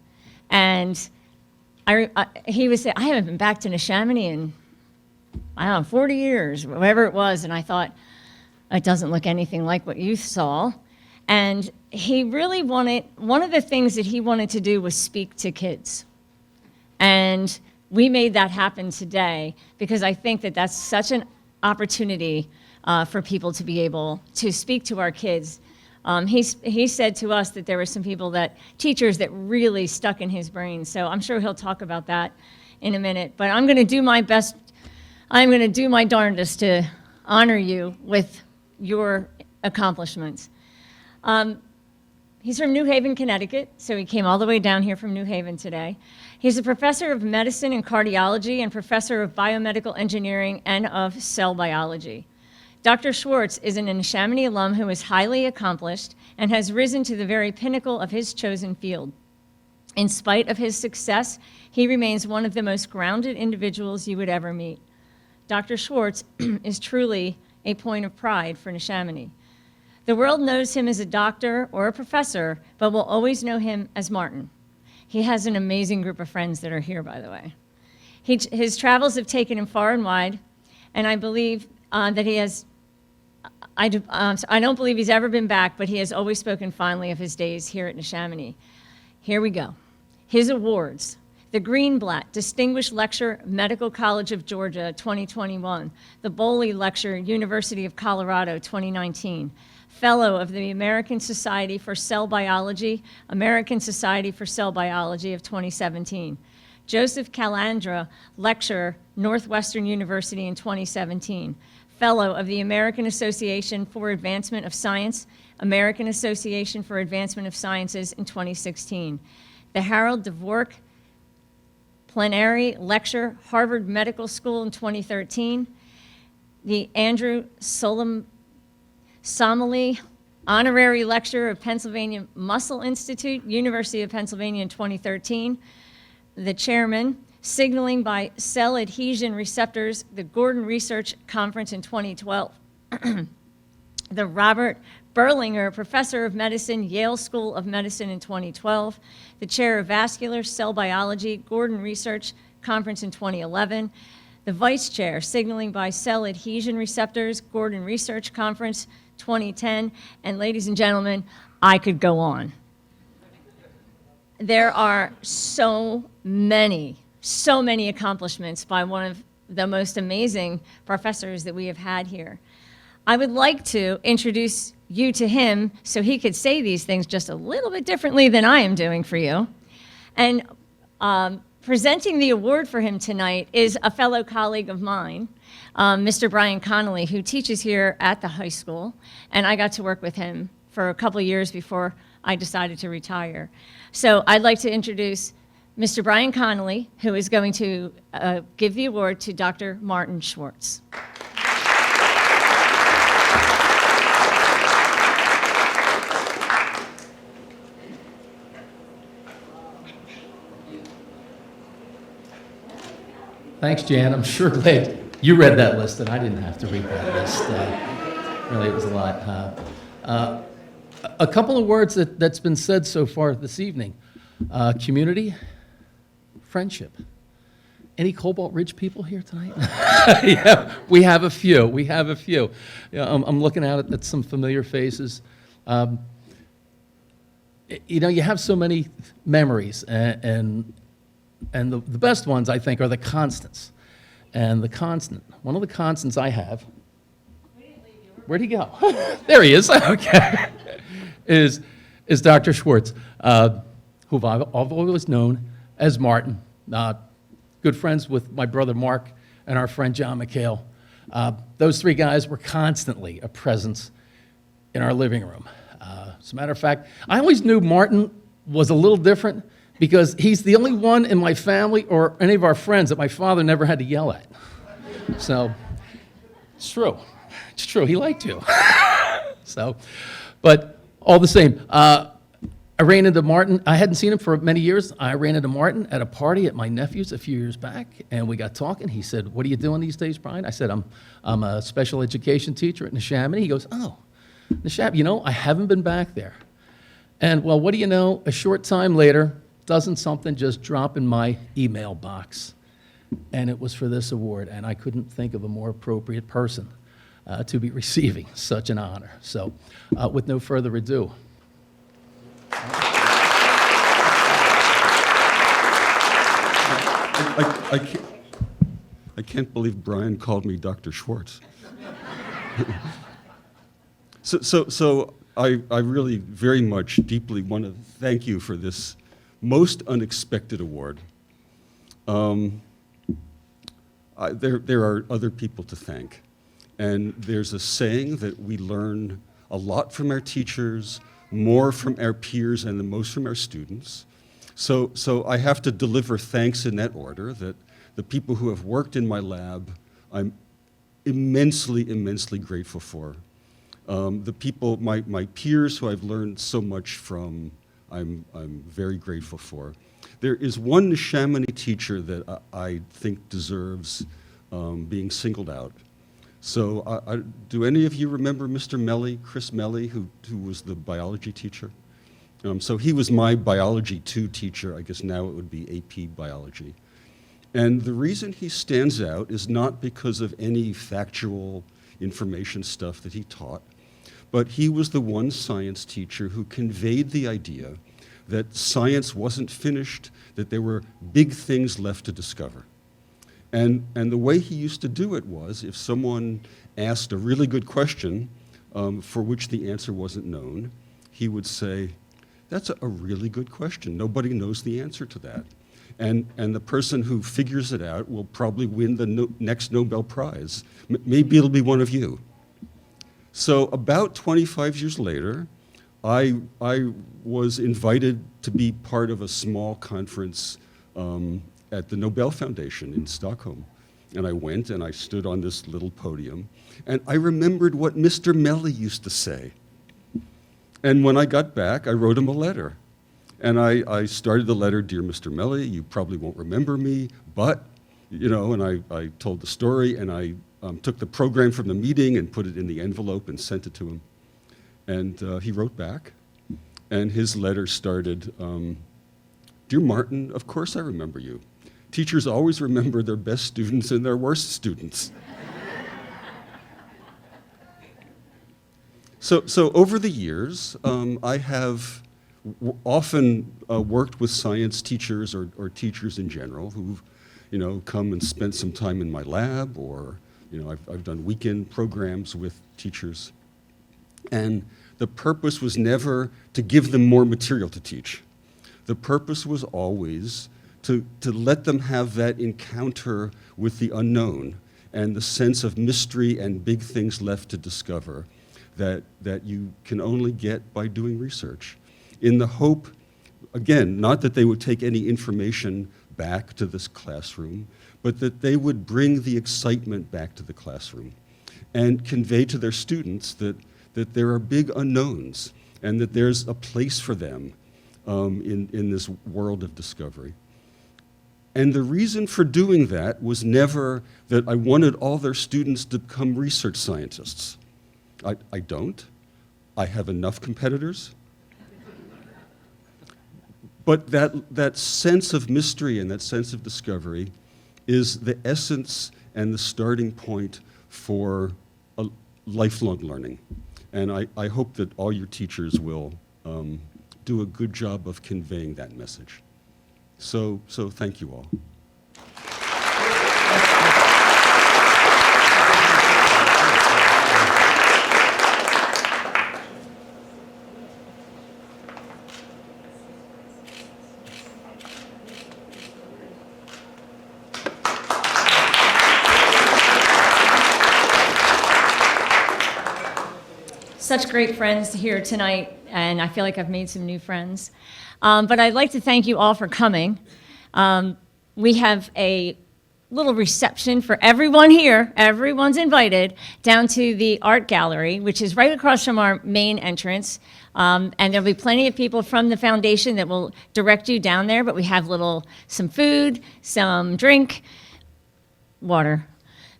And he would say, I haven't been back to Neshaminy in, I don't know, 40 years, whatever it was. And I thought, it doesn't look anything like what you saw. And he really wanted, one of the things that he wanted to do was speak to kids. And we made that happen today because I think that that's such an opportunity for people to be able to speak to our kids. He said to us that there were some teachers that really stuck in his brain. So I'm sure he'll talk about that in a minute. But I'm going to do my best. I'm going to do my darndest to honor you with your accomplishments. He's from New Haven, Connecticut, so he came all the way down here from New Haven today. He's a professor of medicine and cardiology and professor of biomedical engineering and of cell biology. Dr. Schwartz is an Neshaminy alum who is highly accomplished and has risen to the very pinnacle of his chosen field. In spite of his success, he remains one of the most grounded individuals you would ever meet. Dr. Schwartz is truly a point of pride for Neshaminy. The world knows him as a doctor or a professor, but will always know him as Martin. He has an amazing group of friends that are here, by the way. His travels have taken him far and wide, and I believe that he has, I don't believe he's ever been back, but he has always spoken fondly of his days here at Neshaminy. Here we go. His awards. The Greenblatt Distinguished Lecturer, Medical College of Georgia, 2021. The Boley Lecturer, University of Colorado, 2019. Fellow of the American Society for Cell Biology, American Society for Cell Biology of 2017. Joseph Calandra, Lecturer, Northwestern University in 2017. Fellow of the American Association for Advancement of Science, American Association for Advancement of Sciences in 2016. The Harold Dvorak Plenary Lecture, Harvard Medical School in 2013. The Andrew Somali Honorary Lecturer of Pennsylvania Muscle Institute, University of Pennsylvania in 2013. The Chairman, Signaling by Cell Adhesion Receptors, the Gordon Research Conference in 2012. The Robert Berlinger Professor of Medicine, Yale School of Medicine in 2012. The Chair of Vascular Cell Biology, Gordon Research Conference in 2011. The Vice Chair, Signaling by Cell Adhesion Receptors, Gordon Research Conference 2010. And ladies and gentlemen, I could go on. There are so many accomplishments by one of the most amazing professors that we have had here. I would like to introduce you to him so he could say these things just a little bit differently than I am doing for you. And presenting the award for him tonight is a fellow colleague of mine, Mr. Brian Connolly, who teaches here at the high school. And I got to work with him for a couple of years before I decided to retire. So I'd like to introduce Mr. Brian Connolly, who is going to give the award to Dr. Martin Schwartz. Thanks, Jan. I'm sure glad you read that list and I didn't have to read that list. Really, it was a lot. A couple of words that's been said so far this evening. Community, friendship. Any Cobalt Ridge people here tonight? Yeah, we have a few. We have a few. Yeah, I'm looking out at some familiar faces. You know, you have so many memories, and the best ones, I think, are the constants. And one of the constants I have, where'd he go? There he is, okay, is Dr. Schwartz, who I've always known as Martin. Good friends with my brother Mark and our friend John McHale. Those three guys were constantly a presence in our living room. As a matter of fact, I always knew Martin was a little different because he's the only one in my family or any of our friends that my father never had to yell at. So, it's true. It's true. He liked you. So, but all the same, I ran into Martin. I hadn't seen him for many years. I ran into Martin at a party at my nephew's a few years back, and we got talking. He said, "What are you doing these days, Brian?" I said, I'm a special education teacher at Neshaminy." He goes, "Oh, Neshaminy, you know, I haven't been back there." And well, what do you know? A short time later, doesn't something just drop in my email box? And it was for this award, and I couldn't think of a more appropriate person to be receiving such an honor. So, with no further ado. I can't believe Brian called me Dr. Schwartz. So I really very much deeply want to thank you for this most unexpected award. There are other people to thank. And there's a saying that we learn a lot from our teachers, more from our peers, and the most from our students. So I have to deliver thanks in that order, that the people who have worked in my lab, I'm immensely, immensely grateful for. The people, my peers who I've learned so much from, I'm very grateful for. There is one Neshaminy teacher that I think deserves being singled out. So do any of you remember Mr. Melly, Chris Melly, who was the biology teacher? So he was my biology 2 teacher. I guess now it would be AP biology. And the reason he stands out is not because of any factual information stuff that he taught, but he was the one science teacher who conveyed the idea that science wasn't finished, that there were big things left to discover. And the way he used to do it was, if someone asked a really good question for which the answer wasn't known, he would say, "That's a really good question. Nobody knows the answer to that." And the person who figures it out will probably win the next Nobel Prize. Maybe it'll be one of you. So about 25 years later, I was invited to be part of a small conference at the Nobel Foundation in Stockholm. And I went and I stood on this little podium, and I remembered what Mr. Melly used to say. And when I got back, I wrote him a letter. And I started the letter, "Dear Mr. Melly, you probably won't remember me, but," you know, and I told the story, and I took the program from the meeting and put it in the envelope and sent it to him. And he wrote back, and his letter started, "Dear Martin, of course I remember you. Teachers always remember their best students and their worst students." So over the years, I have often worked with science teachers or teachers in general who've, you know, come and spent some time in my lab, or, you know, I've done weekend programs with teachers. And the purpose was never to give them more material to teach. The purpose was always to let them have that encounter with the unknown and the sense of mystery and big things left to discover that you can only get by doing research. In the hope, again, not that they would take any information back to this classroom, but that they would bring the excitement back to the classroom and convey to their students that there are big unknowns and that there's a place for them in this world of discovery. And the reason for doing that was never that I wanted all their students to become research scientists. I don't. I have enough competitors. But that sense of mystery and that sense of discovery is the essence and the starting point for a lifelong learning. And I hope that all your teachers will do a good job of conveying that message. So thank you all. Such great friends here tonight, and I feel like I've made some new friends. But I'd like to thank you all for coming. We have a little reception for everyone here. Everyone's invited down to the art gallery, which is right across from our main entrance. And there'll be plenty of people from the foundation that will direct you down there, but we have some food, some drink, water.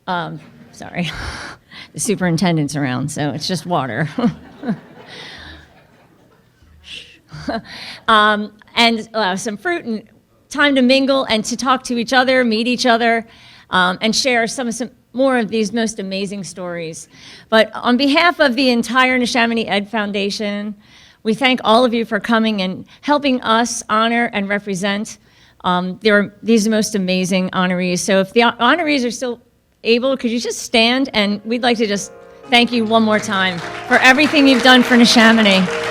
Sorry, the superintendent's around, so it's just water. And some fruit and time to mingle and to talk to each other, meet each other, and share some more of these most amazing stories. But on behalf of the entire Neshaminy Ed Foundation, we thank all of you for coming and helping us honor and represent these most amazing honorees. So if the honorees are still able, could you just stand? And we'd like to just thank you one more time for everything you've done for Neshaminy.